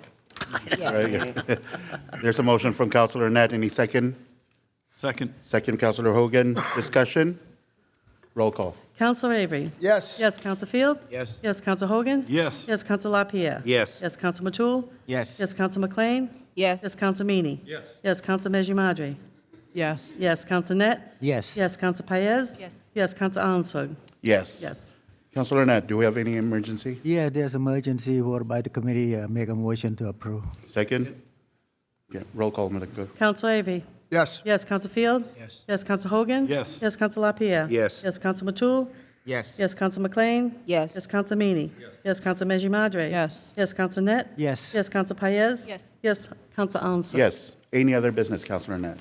Right. There's a motion from Councilor Net. Any second? Second. Second, Councilor Hogan. Discussion? Roll call. Councilor Avery? Yes. Yes, Councilor Field? Yes. Yes, Councilor Hogan? Yes. Yes, Councilor LaPierre? Yes. Yes, Councilor Matul? Yes. Yes, Councilor McLean? Yes. Yes, Councilor Meany? Yes. Yes, Councilor Mejimadri? Yes. Yes, Councilor Net? Yes. Yes, Councilor Paez? Yes. Yes, Councilor Alonsog? Yes. Yes. Councilor Net, do we have any emergency? Yeah, there's emergency vote by the committee. Make a motion to approve. Second? Yeah, roll call, Madam Clerk. Councilor Avery? Yes. Yes, Councilor Field? Yes. Yes, Councilor Hogan? Yes. Yes, Councilor LaPierre? Yes. Yes, Councilor Matul? Yes. Yes, Counsel McLean? Yes. Yes, Counsel Meany? Yes, Counsel Meji Madre? Yes. Yes, Counsel Net? Yes. Yes, Counsel Paez? Yes. Yes, Counsel Alanson? Yes. Any other business, Councilor Net?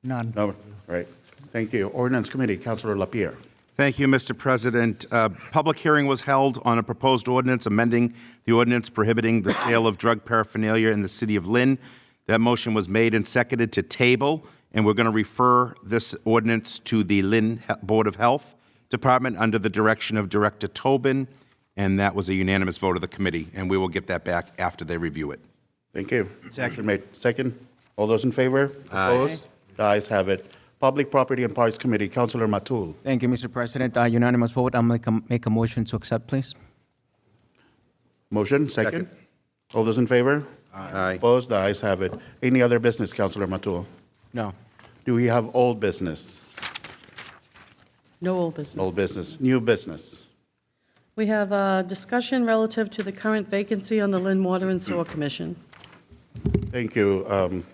None. No, right. Thank you. Ordinance Committee, Councilor Lapierre. Thank you, Mr. President. Public hearing was held on a proposed ordinance amending the ordinance prohibiting the sale of drug paraphernalia in the city of Lynn. That motion was made and seconded to table, and we're going to refer this ordinance to the Lynn Board of Health Department under the direction of Director Tobin, and that was a unanimous vote of the committee, and we will get that back after they review it. Thank you. Motion made. Second. All those in favor? Opposed? The ayes have it. Public Property and Parks Committee, Councilor Matul. Thank you, Mr. President. Unanimous vote. I'll make a motion to accept, please. Motion, second. All those in favor? Aye. Opposed? The ayes have it. Any other business, Councilor Matul? No. Do we have old business? No old business. Old business. New business. We have a discussion relative to the current vacancy on the Lynn Water and Sewer Commission. Thank you,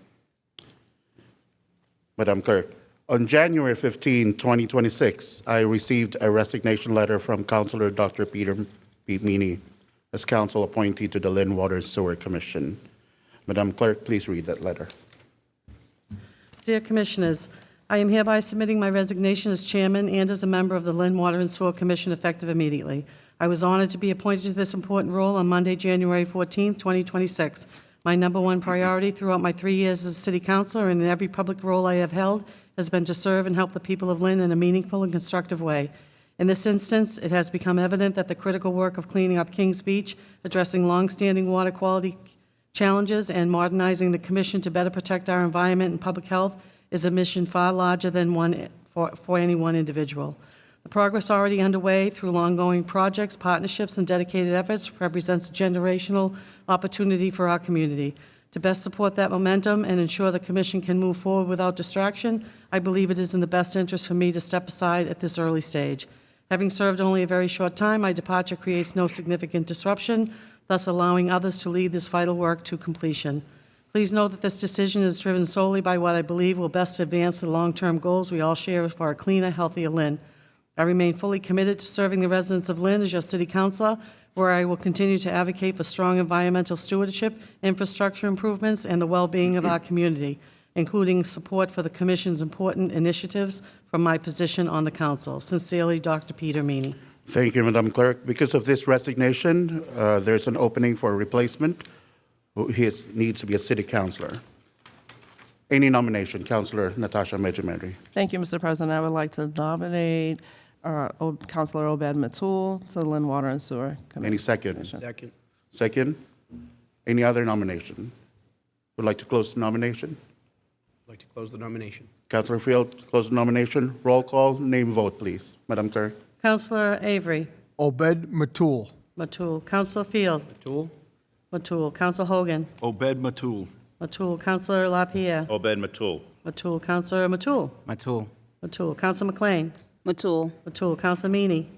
Madam Clerk. On January 15, 2026, I received a resignation letter from Councilor Dr. Peter B. Meany as council appointee to the Lynn Water and Sewer Commission. Madam Clerk, please read that letter. Dear Commissioners, I am hereby submitting my resignation as chairman and as a member of the Lynn Water and Sewer Commission effective immediately. I was honored to be appointed to this important role on Monday, January 14, 2026. My number one priority throughout my 3 years as a city councilor and in every public role I have held has been to serve and help the people of Lynn in a meaningful and constructive way. In this instance, it has become evident that the critical work of cleaning up Kings Beach, addressing longstanding water quality challenges, and modernizing the commission to better protect our environment and public health is a mission far larger than one for any one individual. The progress already underway through ongoing projects, partnerships, and dedicated efforts represents a generational opportunity for our community. To best support that momentum and ensure the commission can move forward without distraction, I believe it is in the best interest for me to step aside at this early stage. Having served only a very short time, my departure creates no significant disruption, thus allowing others to lead this vital work to completion. Please note that this decision is driven solely by what I believe will best advance the long-term goals we all share for a cleaner, healthier Lynn. I remain fully committed to serving the residents of Lynn as your city councilor, where I will continue to advocate for strong environmental stewardship, infrastructure improvements, and the well-being of our community, including support for the commission's important initiatives from my position on the council. Sincerely, Dr. Peter Meany. Thank you, Madam Clerk. Because of this resignation, there's an opening for a replacement. He needs to be a city councilor. Any nomination? Councilor Natasha Mejimadri. Thank you, Mr. President. I would like to nominate Councilor Obed Matul to the Lynn Water and Sewer Committee. Any second? Second. Second? Any other nomination? Would like to close the nomination? I'd like to close the nomination. Councilor Field, close the nomination. Roll call, name vote, please. Madam Clerk. Councilor Avery. Obed Matul. Matul. Councilor Field. Matul. Matul. Councilor Hogan. Obed Matul. Matul. Councilor LaPierre. Obed Matul. Matul. Councilor Matul. Matul. Matul. Councilor McLean. Matul. Matul. Councilor Meany.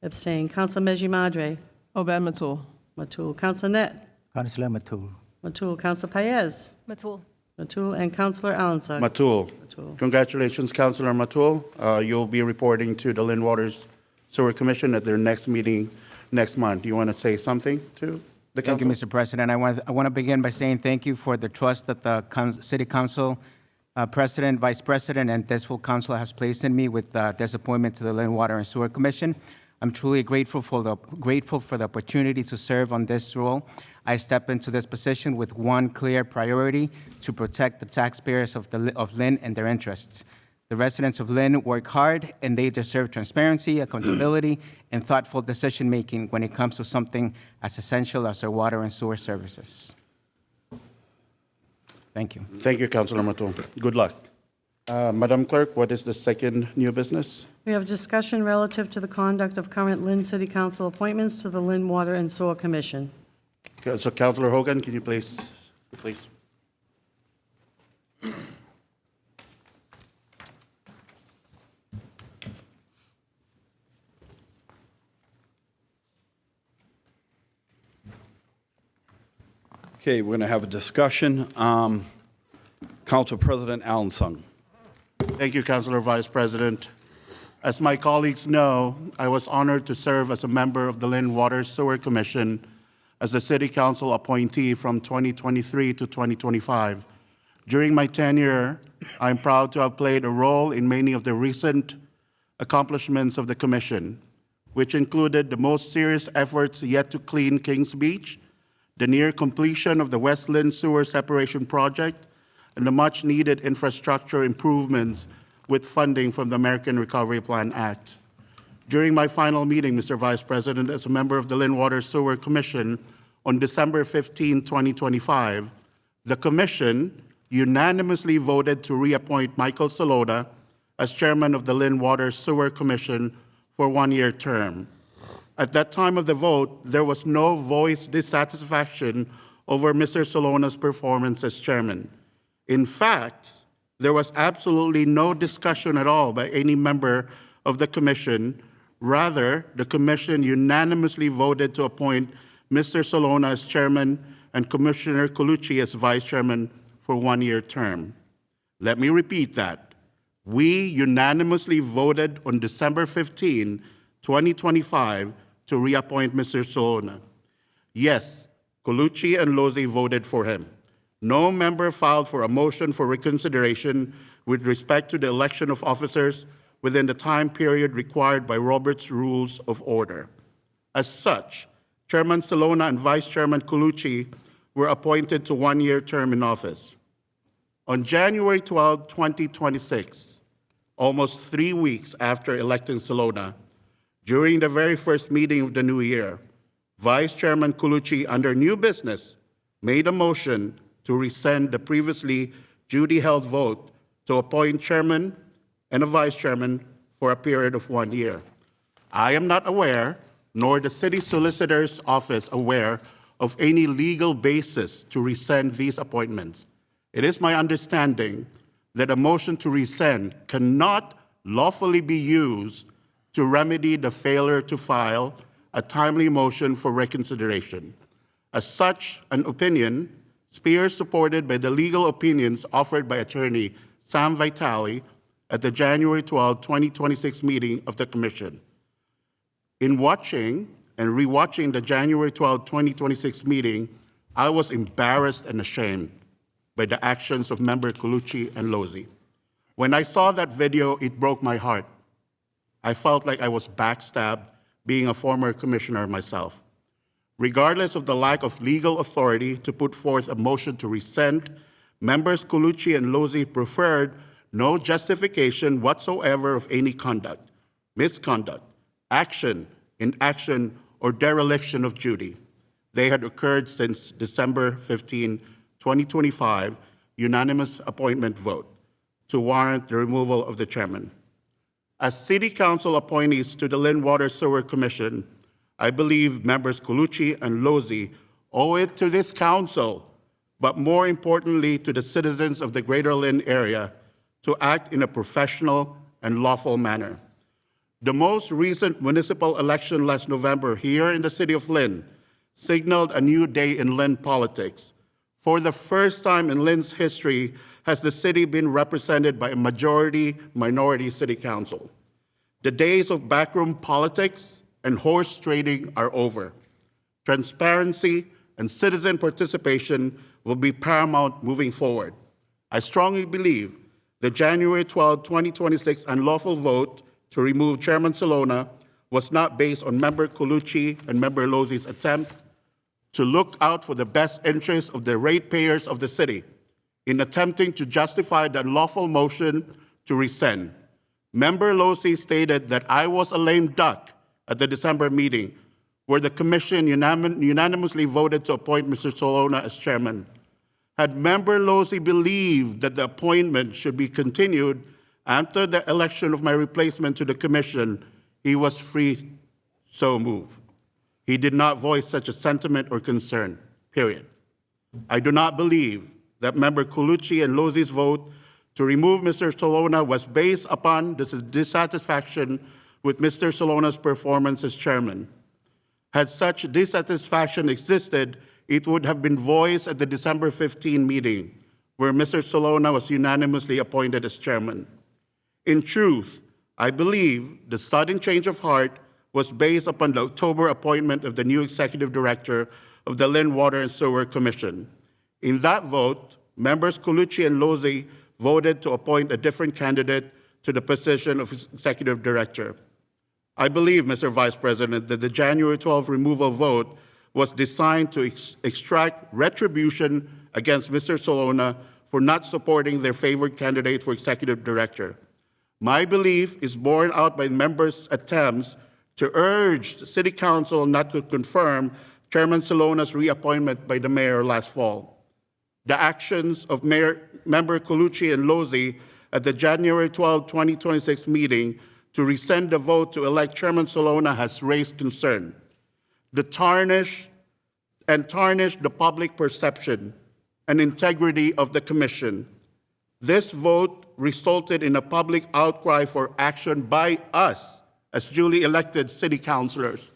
Abstain. Councilor Meji Madre. Obed Matul. Matul. Councilor Net. Councilor Matul. Matul. Councilor Paez. Matul. Matul. And Councilor Alanson. Matul. Matul. Congratulations, Councilor Matul. You'll be reporting to the Lynn Waters Sewer Commission at their next meeting next month. Do you want to say something to the Thank you, council? Mr. President. I want to begin by saying thank you for the trust that the City Council President, Vice President, and this full council has placed in me with this appointment to the Lynn Water and Sewer Commission. I'm truly grateful for the opportunity to serve on this role. I step into this position with one clear priority: to protect the taxpayers of Lynn and their interests. The residents of Lynn work hard, and they deserve transparency, accountability, and thoughtful decision-making when it comes to something as essential as our water and sewer services. Thank you. Thank you, Councilor Matul. Good luck. Madam Clerk, what is the second new business? We have discussion relative to the conduct of current Lynn City Council appointments to the Lynn Water and Sewer Commission. So Councilor Hogan, can you please? Okay, we're going to have a discussion. Council President Alanson. Thank you, Councilor Vice President. As my colleagues know, I was honored to serve as a member of the Lynn Water Sewer Commission as a City Council appointee from 2023 to 2025. During my tenure, I'm proud to have played a role in many of the recent accomplishments of the Commission, which included the most serious efforts yet to clean Kings Beach, the near completion of the West Lynn Sewer Separation Project, and the much-needed infrastructure improvements with funding from the American Recovery Plan Act. During my final meeting, Mr. Vice President, as a member of the Lynn Water Sewer Commission on December 15, 2025, the Commission unanimously voted to reappoint Michael Salota as chairman of the Lynn Water Sewer Commission for a one-year term. At that time of the vote, there was no voice dissatisfaction over Mr. Salona's performance as chairman. In fact, there was absolutely no discussion at all by any member of the commission. Rather, the commission unanimously voted to appoint Mr. Salona as chairman and Commissioner Colucci as vice chairman for a one-year term. Let me repeat that. We unanimously voted on December 15, 2025, to reappoint Mr. Salona. Yes, Colucci and Lozzi voted for him. No member filed for a motion for reconsideration with respect to the election of officers within the time period required by Robert's Rules of Order. As such, Chairman Salona and Vice Chairman Colucci were appointed to one-year term in office. On January 12, 2026, almost 3 weeks after electing Salona, during the very first meeting of the new year, Vice Chairman Colucci, under new business, made a motion to rescind the previously duty-held vote to appoint chairman and a vice chairman for a period of 1 year. I am not aware, nor the city solicitor's office aware, of any legal basis to rescind these appointments. It is my understanding that a motion to rescind cannot lawfully be used to remedy the failure to file a timely motion for reconsideration. As such, an opinion, Spears supported by the legal opinions offered by attorney Sam Vitale at the January 12, 2026 meeting of the Commission. In watching and rewatching the January 12, 2026 meeting, I was embarrassed and ashamed by the actions of member Colucci and Lozzi. When I saw that video, it broke my heart. I felt like I was backstabbed, being a former commissioner myself. Regardless of the lack of legal authority to put forth a motion to rescind, members Colucci and Lozzi preferred no justification whatsoever of any conduct, misconduct, action, inaction, or dereliction of duty. They had occurred since December 15, 2025, unanimous appointment vote to warrant the removal of the chairman. As City Council appointees to the Lynn Water Sewer Commission, I believe members Colucci and Lozzi owe it to this council, but more importantly to the citizens of the Greater Lynn area, to act in a professional and lawful manner. The most recent municipal election last November here in the city of Lynn signaled a new day in Lynn politics. For the first time in Lynn's history has the city been represented by a majority-minority city council. The days of backroom politics and horse trading are over. Transparency and citizen participation will be paramount moving forward. I strongly believe the January 12, 2026 unlawful vote to remove Chairman Salona was not based on member Colucci and member Lozzi's attempt to look out for the best interests of the ratepayers of the city in attempting to justify the unlawful motion to rescind. Member Lozzi stated that I was a lame duck at the December meeting, where the commission unanimously voted to appoint Mr. Salona as chairman. Had member Lozzi believed that the appointment should be continued after the election of my replacement to the commission, he was free so move. He did not voice such a sentiment or concern, period. I do not believe that member Colucci and Lozzi's vote to remove Mr. Salona was based upon dissatisfaction with Mr. Salona's performance as chairman. Had such dissatisfaction existed, it would have been voiced at the December 15 meeting, where Mr. Salona was unanimously appointed as chairman. In truth, I believe the sudden change of heart was based upon the October appointment of the new executive director of the Lynn Water and Sewer Commission. In that vote, members Colucci and Lozzi voted to appoint a different candidate to the position of executive director. I believe, Mr. Vice President, that the January 12 removal vote was designed to extract retribution against Mr. Salona for not supporting their favored candidate for executive director. My belief is borne out by members' attempts to urge the City Council not to confirm Chairman Salona's reappointment by the mayor last fall. The actions of Member Colucci and Lozzi at the January 12, 2026 meeting to rescind the vote to elect Chairman Salona has raised concern. Tarnish the public perception and integrity of the commission. This vote resulted in a public outcry for action by us as duly elected city councilors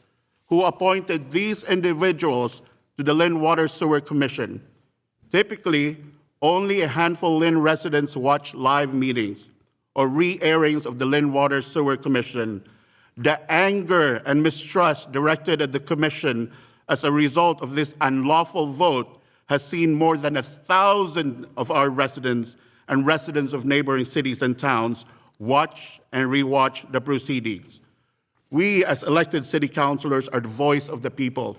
who appointed these individuals to the Lynn Water Sewer Commission. Typically, only a handful of Lynn residents watch live meetings or re-airings of the Lynn Water Sewer Commission. The anger and mistrust directed at the commission as a result of this unlawful vote has seen more than 1,000 of our residents and residents of neighboring cities and towns watch and rewatch the proceedings. We, as elected city councilors, are the voice of the people.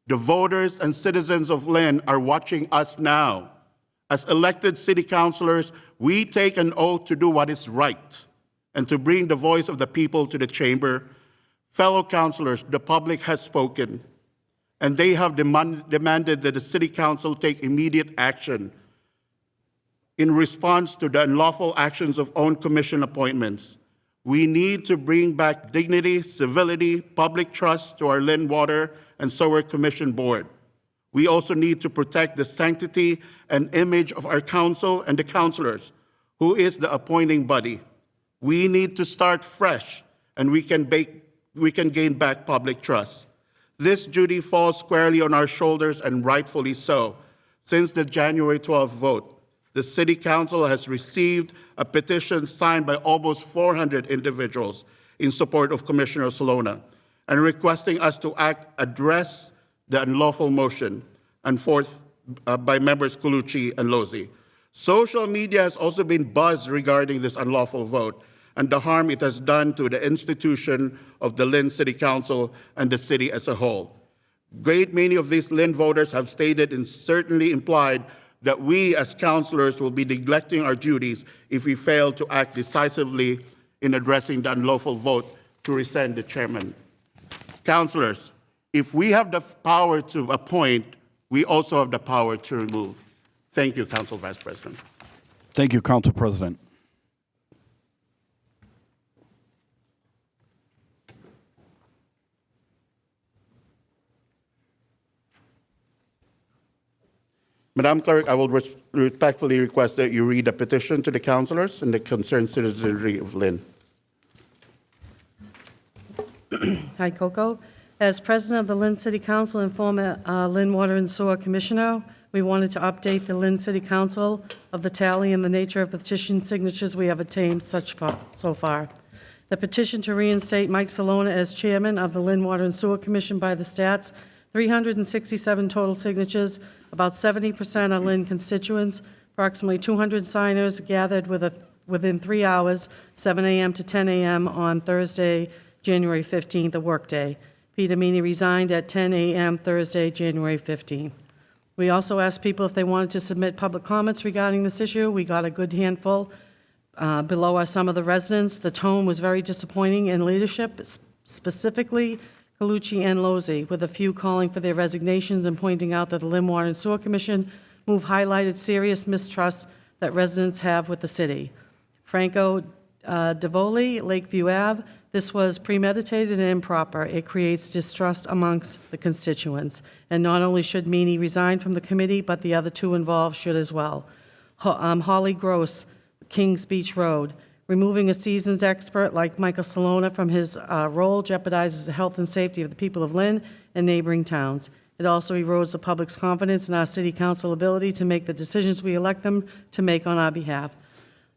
The voters and citizens of Lynn are watching us now. As elected city councilors, we take an oath to do what is right and to bring the voice of the people to the chamber. Fellow councilors, the public has spoken, and they have demanded that the city council take immediate action in response to the unlawful actions of own commission appointments. We need to bring back dignity, civility, public trust to our Lynn Water and Sewer Commission Board. We also need to protect the sanctity and image of our council and the councilors, who is the appointing body. We need to start fresh, and we can gain back public trust. This duty falls squarely on our shoulders, and rightfully so. Since the January 12th vote, the City Council has received a petition signed by almost 400 individuals in support of Commissioner Salona and requesting us to address the unlawful motion, and forth by members Colucci and Lozzi. Social media has also been buzzed regarding this unlawful vote and the harm it has done to the institution of the Lynn City Council and the city as a whole. Great many of these Lynn voters have stated and certainly implied that we as councilors will be neglecting our duties if we fail to act decisively in addressing the unlawful vote to rescind the chairman. Councilors, if we have the power to appoint, we also have the power to remove. Thank you, Council Vice President. Thank you, Council President. Madam Clerk, I will respectfully request that you read a petition to the councilors and the concerned citizenry of Lynn. Hi, Coco. As president of the Lynn City Council and former Lynn Water and Sewer Commissioner, we wanted to update the Lynn City Council of the tally and the nature of petition signatures we have obtained so far. The petition to reinstate Mike Salona as chairman of the Lynn Water and Sewer Commission by the stats, 367 total signatures, about 70% are Lynn constituents, approximately 200 signers gathered within 3 hours, 7 a.m. to 10 a.m. on Thursday, January 15th, a workday. Peter Meany resigned at 10 a.m. Thursday, January 15th. We also asked people if they wanted to submit public comments regarding this issue. We got a good handful. Below are some of the residents. The tone was very disappointing in leadership, specifically Colucci and Lozzi, with a few calling for their resignations and pointing out that the Lynn Water and Sewer Commission move highlighted serious mistrust that residents have with the city. Franco Davoli, Lakeview Ave, this was premeditated and improper. It creates distrust amongst the constituents. And not only should Meany resign from the committee, but the other two involved should as well. Holly Gross, Kings Beach Road. Removing a seasoned expert like Michael Salona from his role jeopardizes the health and safety of the people of Lynn and neighboring towns. It also erodes the public's confidence in our city council ability to make the decisions we elect them to make on our behalf.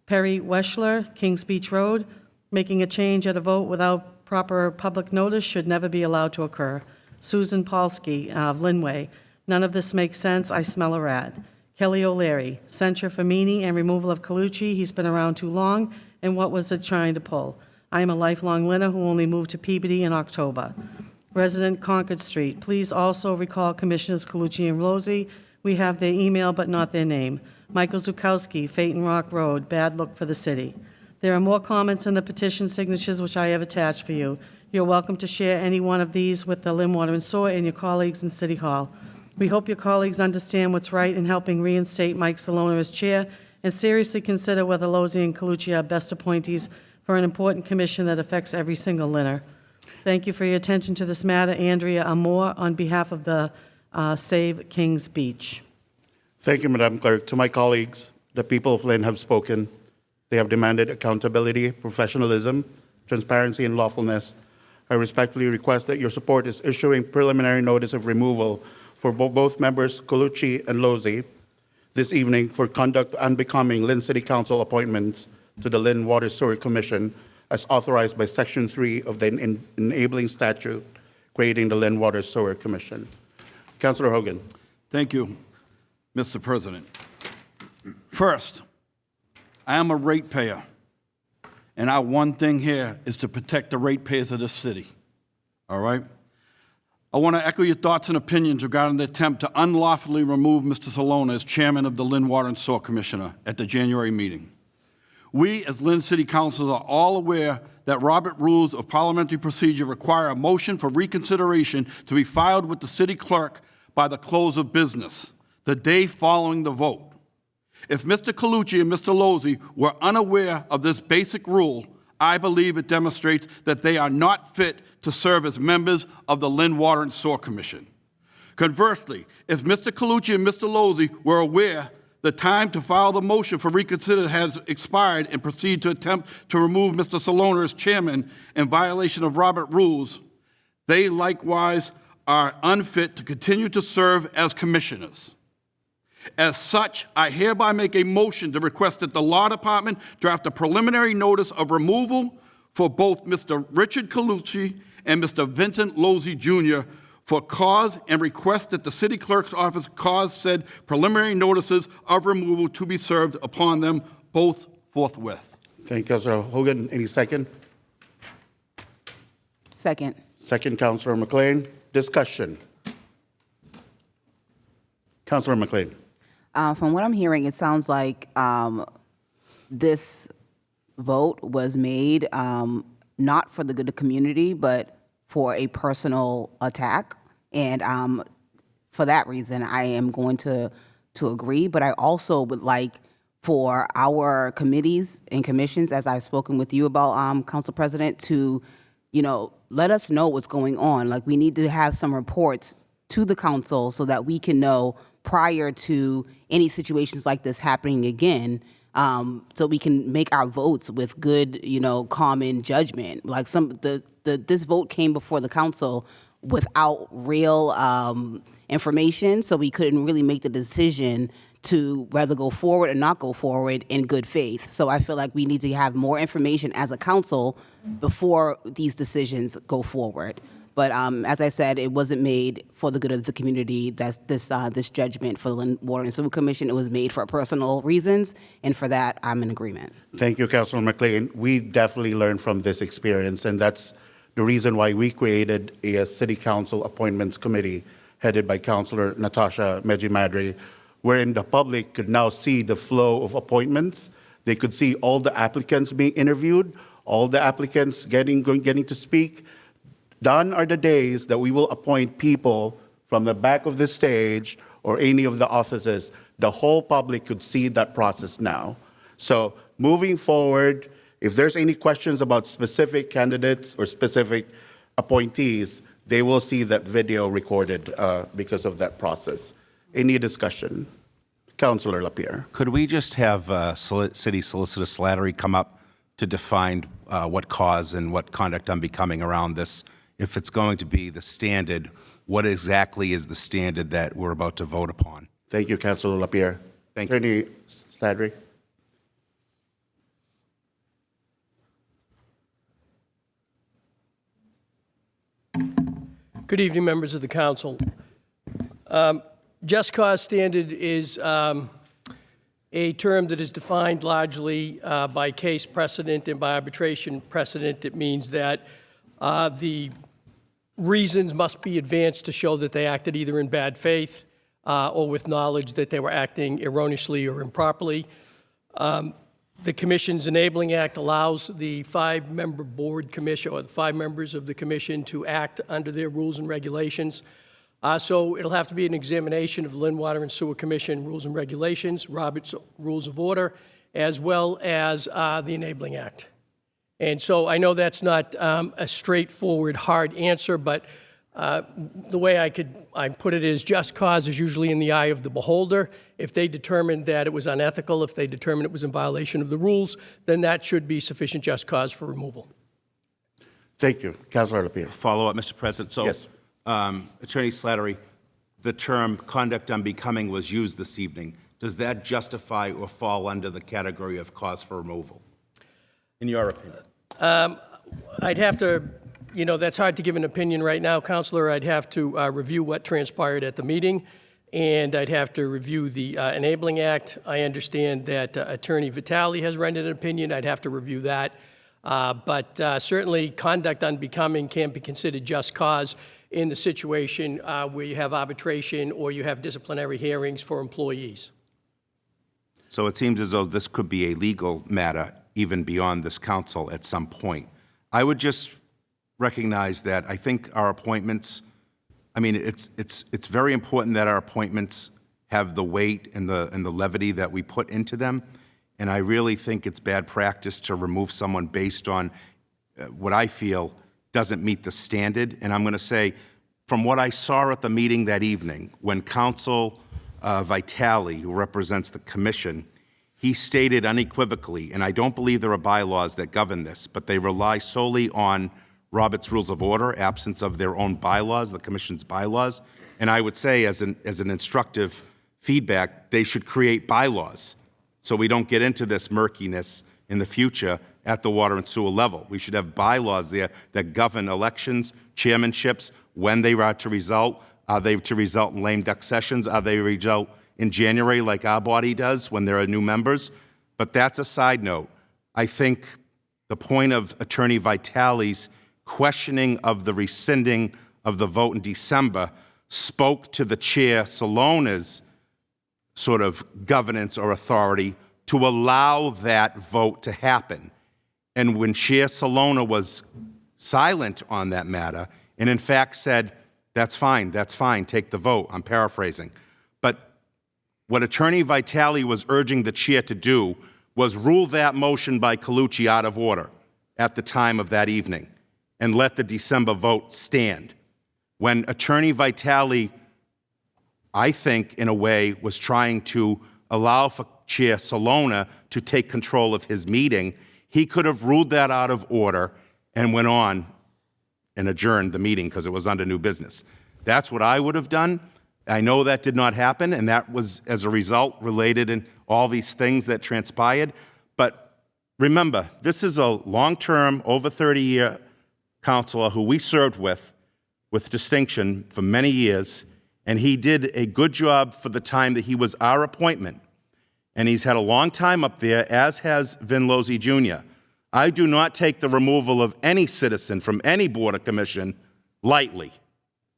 Perry Weschler, Kings Beach Road. Making a change at a vote without proper public notice should never be allowed to occur. Susan Polsky of Linway, none of this makes sense, I smell a rat. Kelly O'Leary, censure for Meany and removal of Colucci, he's been around too long, and what was it trying to pull? I am a lifelong Linner who only moved to Peabody in October. Resident Concord Street, please also recall Commissioners Colucci and Lozey. We have their email but not their name. Michael Zukowski, Phaeton Rock Road, bad look for the city. There are more comments in the petition signatures which I have attached for you. You're welcome to share any one of these with the Lynn Water and Sewer and your colleagues in City Hall. We hope your colleagues understand what's right in helping reinstate Mike Salona as chair and seriously consider whether Lozey and Colucci are best appointees for an important commission that affects every single Linner. Thank you for your attention to this matter. Andrea Amore on behalf of the Save Kings Beach. Thank you, Madam Clerk. To my colleagues, the people of Lynn have spoken. They have demanded accountability, professionalism, transparency, and lawfulness. I respectfully request that your support is issuing preliminary notice of removal for both members Colucci and Lozey this evening for conduct unbecoming Lynn City Council appointments to the Lynn Water Sewer Commission as authorized by Section 3 of the enabling statute creating the Lynn Water Sewer Commission. Councilor Hogan. Thank you, Mr. President. First, I am a ratepayer, and our one thing here is to protect the ratepayers of this city, all right? I want to echo your thoughts and opinions regarding the attempt to unlawfully remove Mr. Salona as chairman of the Lynn Water and Sewer Commissioner at the January meeting. We, as Lynn City Councilors, are all aware that Robert Rules of Parliamentary Procedure require a motion for reconsideration to be filed with the city clerk by the close of business, the day following the vote. If Mr. Colucci and Mr. Lozey were unaware of this basic rule, I believe it demonstrates that they are not fit to serve as members of the Lynn Water and Sewer Commission. Conversely, if Mr. Colucci and Mr. Lozey were aware the time to file the motion for reconsider has expired and proceed to attempt to remove Mr. Salona as chairman in violation of Robert Rules, they likewise are unfit to continue to serve as commissioners. As such, I hereby make a motion to request that the Law Department draft a preliminary notice of removal for both Mr. Richard Colucci and Mr. Vincent Lozey Jr. for cause and request that the City Clerk's office cause said preliminary notices of removal to be served upon them both forthwith. Thank you, Councilor Hogan. Any second? Second. Second, Councilor McLean. Discussion. Councilor McLean. From what I'm hearing, it sounds like this vote was made not for the good of the community, but for a personal attack. And for that reason, I am going to agree. But I also would like for our committees and commissions, as I've spoken with you about, Council President, to, let us know what's going on. Like, we need to have some reports to the council so that we can know prior to any situations like this happening again, so we can make our votes with good, common judgment. Like this vote came before the council without real information, so we couldn't really make the decision to whether go forward or not go forward in good faith. So I feel like we need to have more information as a council before these decisions go forward. But as I said, it wasn't made for the good of the community. That's this judgment for the Lynn Water and Sewer Commission. It was made for personal reasons, and for that, I'm in agreement. Thank you, Councilor McLean. We definitely learned from this experience, and that's the reason why we created a City Council Appointments Committee headed by Councilor Natasha Medji-Madri, wherein the public could now see the flow of appointments. They could see all the applicants being interviewed, all the applicants getting to speak. Done are the days that we will appoint people from the back of the stage or any of the offices. The whole public could see that process now. So moving forward, if there's any questions about specific candidates or specific appointees, they will see that video recorded because of that process. Any discussion? Councilor Lapierre. Could we just have City Solicitor Slattery come up to define what cause and what conduct unbecoming around this? If it's going to be the standard, what exactly is the standard that we're about to vote upon? Thank you, Councilor Lapierre. Thank you. Attorney Slattery. Good evening, members of the council. Just cause standard is a term that is defined largely by case precedent and by arbitration precedent. It means that the reasons must be advanced to show that they acted either in bad faith or with knowledge that they were acting erroneously or improperly. The Commission's Enabling Act allows the 5-member board commission, or the 5 members of the commission, to act under their rules and regulations. So it'll have to be an examination of the Lynn Water and Sewer Commission rules and regulations, Robert's Rules of Order, as well as the Enabling Act. And so I know that's not a straightforward, hard answer, but the way I put it is just cause is usually in the eye of the beholder. If they determined that it was unethical, if they determined it was in violation of the rules, then that should be sufficient just cause for removal. Thank you. Councilor Lapierre. Follow up, Mr. President. So, yes. Attorney Slattery, the term conduct unbecoming was used this evening. Does that justify or fall under the category of cause for removal, in your opinion? I'd have to, that's hard to give an opinion right now, Counselor. I'd have to review what transpired at the meeting, and I'd have to review the Enabling Act. I understand that Attorney Vitale has rendered an opinion. I'd have to review that. But certainly conduct unbecoming can be considered just cause in the situation where you have arbitration or you have disciplinary hearings for employees. So it seems as though this could be a legal matter even beyond this council at some point. I would just recognize that I think our appointments, it's very important that our appointments have the weight and the levity that we put into them. And I really think it's bad practice to remove someone based on what I feel doesn't meet the standard. And I'm going to say, from what I saw at the meeting that evening, when Council Vitale, who represents the commission, he stated unequivocally, and I don't believe there are bylaws that govern this, but they rely solely on Robert's Rules of Order, absence of their own bylaws, the commission's bylaws. And I would say, as an instructive feedback, they should create bylaws so we don't get into this murkiness in the future at the water and sewer level. We should have bylaws there that govern elections, chairmanships, when they are to result. Are they to result in lame duck sessions? Are they to result in January like our body does when there are new members? But that's a side note. I think the point of Attorney Vitale's questioning of the rescinding of the vote in December spoke to the Chair Salona's sort of governance or authority to allow that vote to happen. And when Chair Salona was silent on that matter, and in fact said, that's fine, take the vote, I'm paraphrasing. But what Attorney Vitale was urging the chair to do was rule that motion by Colucci out of order at the time of that evening and let the December vote stand. When Attorney Vitale, I think, in a way, was trying to allow for Chair Salona to take control of his meeting, he could have ruled that out of order and went on and adjourned the meeting because it was under new business. That's what I would have done. I know that did not happen, and that was, as a result, related in all these things that transpired. But remember, this is a long-term, over 30-year counselor who we served with distinction for many years, and he did a good job for the time that he was our appointment. And he's had a long time up there, as has Vin Lozzi Jr. I do not take the removal of any citizen from any board or commission lightly.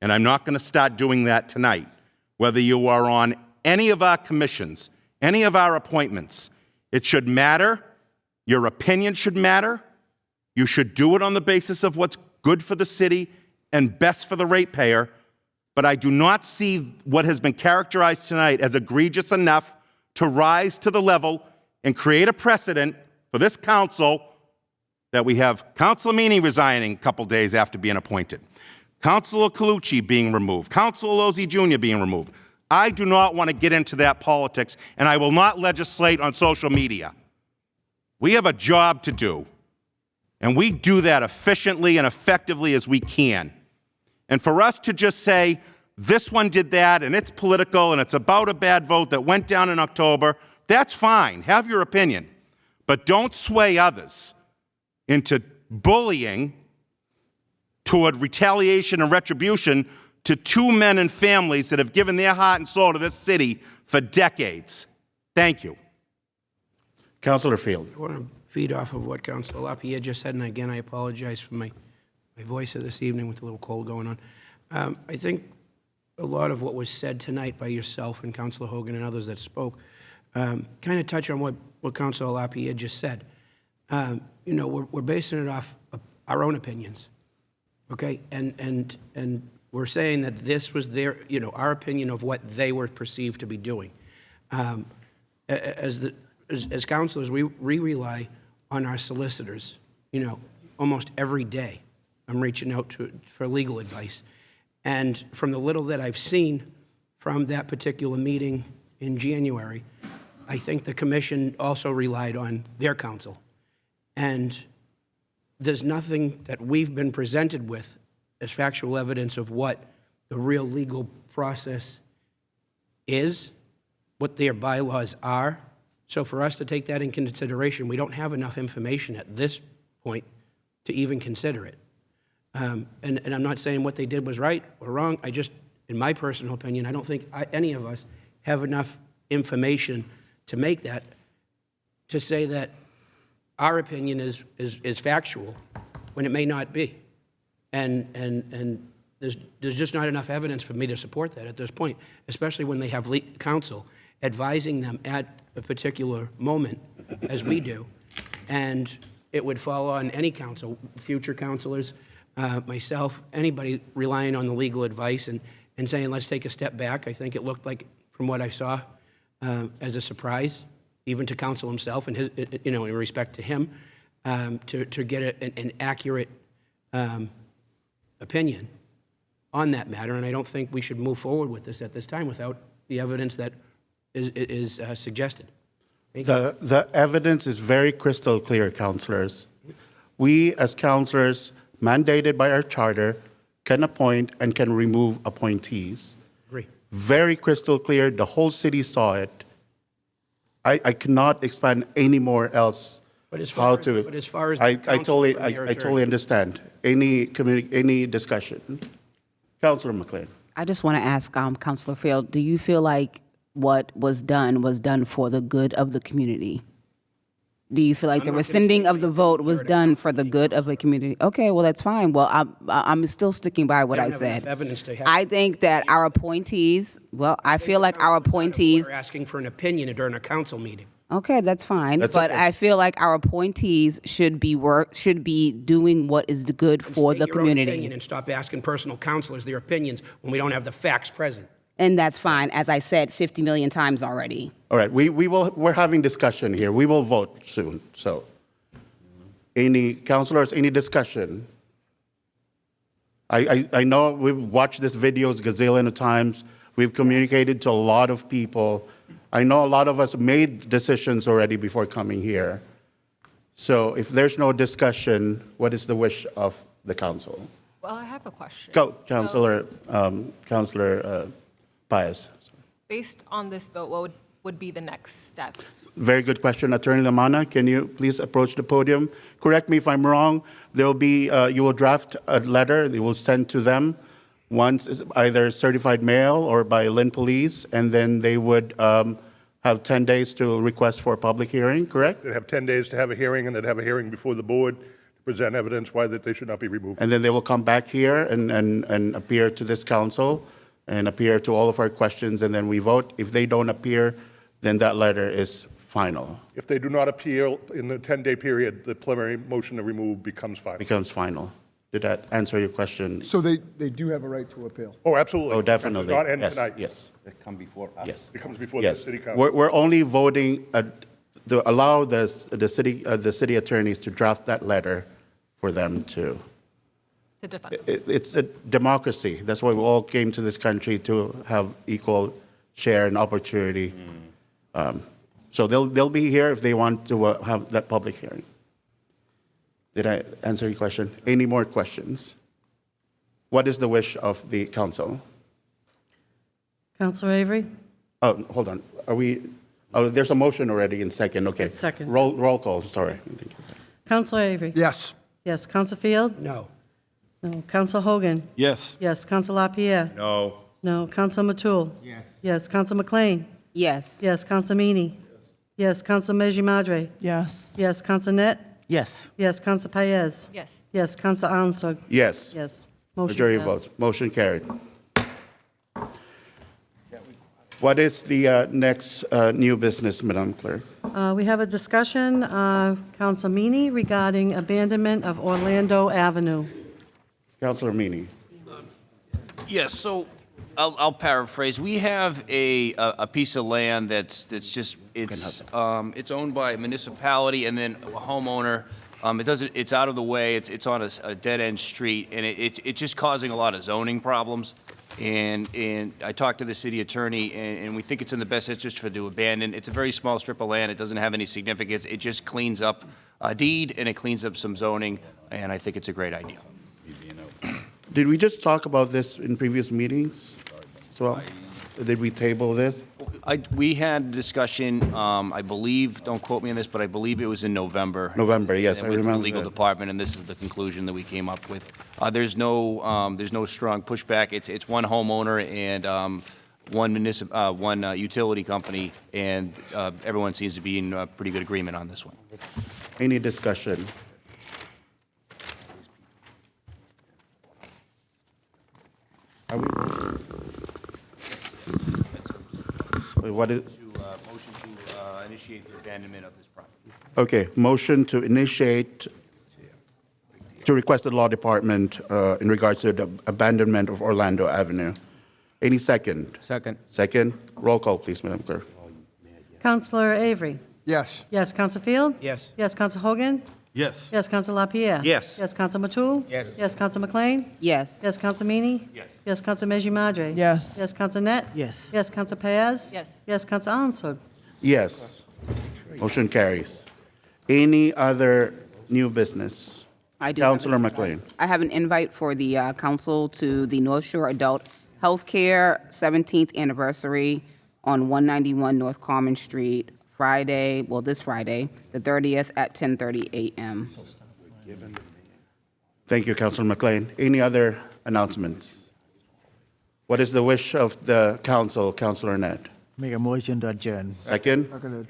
And I'm not going to start doing that tonight. Whether you are on any of our commissions, any of our appointments, it should matter. Your opinion should matter. You should do it on the basis of what's good for the city and best for the ratepayer. But I do not see what has been characterized tonight as egregious enough to rise to the level and create a precedent for this council that we have Councilor Meany resigning a couple days after being appointed, Councilor Colucci being removed, Councilor Lozzi Jr. being removed. I do not want to get into that politics, and I will not legislate on social media. We have a job to do, and we do that efficiently and effectively as we can. And for us to just say, this one did that, and it's political, and it's about a bad vote that went down in October, that's fine. Have your opinion. But don't sway others into bullying toward retaliation and retribution to two men and families that have given their heart and soul to this city for decades. Thank you. Councilor Field. I want to feed off of what Councilor LaPierre just said, and again, I apologize for my voice this evening with a little cold going on. I think a lot of what was said tonight by yourself and Councilor Hogan and others that spoke kind of touch on what Councilor LaPierre just said. We're basing it off of our own opinions, okay? And we're saying that this was their, our opinion of what they were perceived to be doing. As counselors, we rely on our solicitors, almost every day. I'm reaching out for legal advice. And from the little that I've seen from that particular meeting in January, I think the commission also relied on their counsel. And there's nothing that we've been presented with as factual evidence of what the real legal process is, what their bylaws are. So for us to take that in consideration, we don't have enough information at this point to even consider it. And I'm not saying what they did was right or wrong. I just, in my personal opinion, I don't think any of us have enough information to make that, to say that our opinion is factual when it may not be. And there's just not enough evidence for me to support that at this point, especially when they have counsel advising them at a particular moment, as we do. And it would fall on any counsel, future counselors, myself, anybody relying on the legal advice and saying, let's take a step back. I think it looked like, from what I saw, as a surprise, even to counsel himself and his, in respect to him, to get an accurate opinion on that matter. And I don't think we should move forward with this at this time without the evidence that is suggested. The evidence is very crystal clear, councilors. We, as councilors, mandated by our charter, can appoint and can remove appointees. Agree. Very crystal clear. The whole city saw it. I cannot expand any more else. But as far as I totally understand. Any discussion? Councilor McLean. I just want to ask Councilor Field, do you feel like what was done for the good of the community? Do you feel like the rescinding of the vote was done for the good of the community? Okay, well, that's fine. Well, I'm still sticking by what I said. I think that our appointees, I feel like our appointees. We're asking for an opinion during a council meeting. Okay, that's fine. But I feel like our appointees should be doing what is good for the community. And stop asking personal counselors their opinions when we don't have the facts present. And that's fine, as I said 50 million times already. All right, we're having discussion here. We will vote soon. So, any councilors, any discussion? I know we've watched this videos a gazillion of times. We've communicated to a lot of people. I know a lot of us made decisions already before coming here. So, if there's no discussion, what is the wish of the council? Well, I have a question. Go, Councilor Paez. Based on this vote, what would be the next step? Very good question. Attorney Lamana, can you please approach the podium? Correct me if I'm wrong. There will be, you will draft a letter that you will send to them. Once is either certified mail or by Lynn Police, and then they would have 10 days to request for a public hearing, correct? They'd have 10 days to have a hearing, and they'd have a hearing before the board to present evidence why that they should not be removed. And then they will come back here and appear to this council and appear to all of our questions, and then we vote. If they don't appear, then that letter is final. If they do not appeal in the 10-day period, the preliminary motion to remove becomes final. Becomes final. Did that answer your question? So they do have a right to appeal? Oh, absolutely. Oh, definitely. It does not end Yes, tonight. yes. They come before us. Yes. It comes before Yes. the city council. We're only voting to allow the city attorneys to draft that letter for them to. To defend. It's a democracy. That's why we all came to this country, to have equal share and opportunity. So they'll be here if they want to have that public hearing. Did I answer your question? Any more questions? What is the wish of the council? Councilor Avery? Oh, hold on. Are we? Oh, there's a motion already in second. Okay. It's second. Roll call. Sorry. Councilor Avery? Yes. Yes. Councilor Field? No. No. Counsel Hogan? Yes. Yes. Counsel LaPierre? No. No. Counsel Matul? Yes. Yes. Counsel McLean? Yes. Yes. Counsel Meany? Yes. Counsel Meji Madre? Yes. Yes. Counsel Net? Yes. Yes. Counsel Paez? Yes. Yes. Counsel Armstrong? Yes. Yes. Motion Majority passed. votes. Motion carried. What is the next new business, Madam Clerk? We have a discussion, Counsel Meany, regarding abandonment of Orlando Avenue. Councilor Meany. Yes, so I'll paraphrase. We have a piece of land that's just, it's owned by a municipality and then a homeowner. It's out of the way, it's on a dead-end street, and it's just causing a lot of zoning problems. And I talked to the city attorney, and we think it's in the best interest to abandon. It's a very small strip of land, it doesn't have any significance, it just cleans up a deed, and it cleans up some zoning, and I think it's a great idea. Did we just talk about this in previous meetings as well? Did we table this? We had a discussion, I believe, don't quote me on this, but I believe it was in November. November, yes, And I it went to the remember legal that. department, and this is the conclusion that we came up with. There's no strong pushback. It's one homeowner and one utility company, and everyone seems to be in pretty good agreement on this one. Any discussion? Are we- Wait, what is, Motion to initiate the abandonment of this property. okay, motion to initiate, to request the law department in regards to the abandonment of Orlando Avenue. Any second? Second. Second, roll call, please, Madam Clerk. Counselor Avery? Yes. Yes. Counsel Field? Yes. Yes. Counsel Hogan? Yes. Yes. Counsel LaPierre? Yes. Yes. Counsel Matul? Yes. Yes. Counsel McLean? Yes. Yes. Counsel Meany? Yes. Yes. Counsel Meji Madre? Yes. Yes. Counsel Net? Yes. Yes. Counsel Paez? Yes. Yes. Counsel Armstrong? Yes. Motion carries. Any other new business? I do have Councilor McLean. I have an invite for the council to the North Shore Adult Healthcare 17th anniversary on 191 North Common Street, Friday, well, this Friday, the 30th at 10:30 a.m. Thank you, Councilor McLean. Any other announcements? What is the wish of the council, Councilor Net? Make a motion to adjourn. Second? Seconded.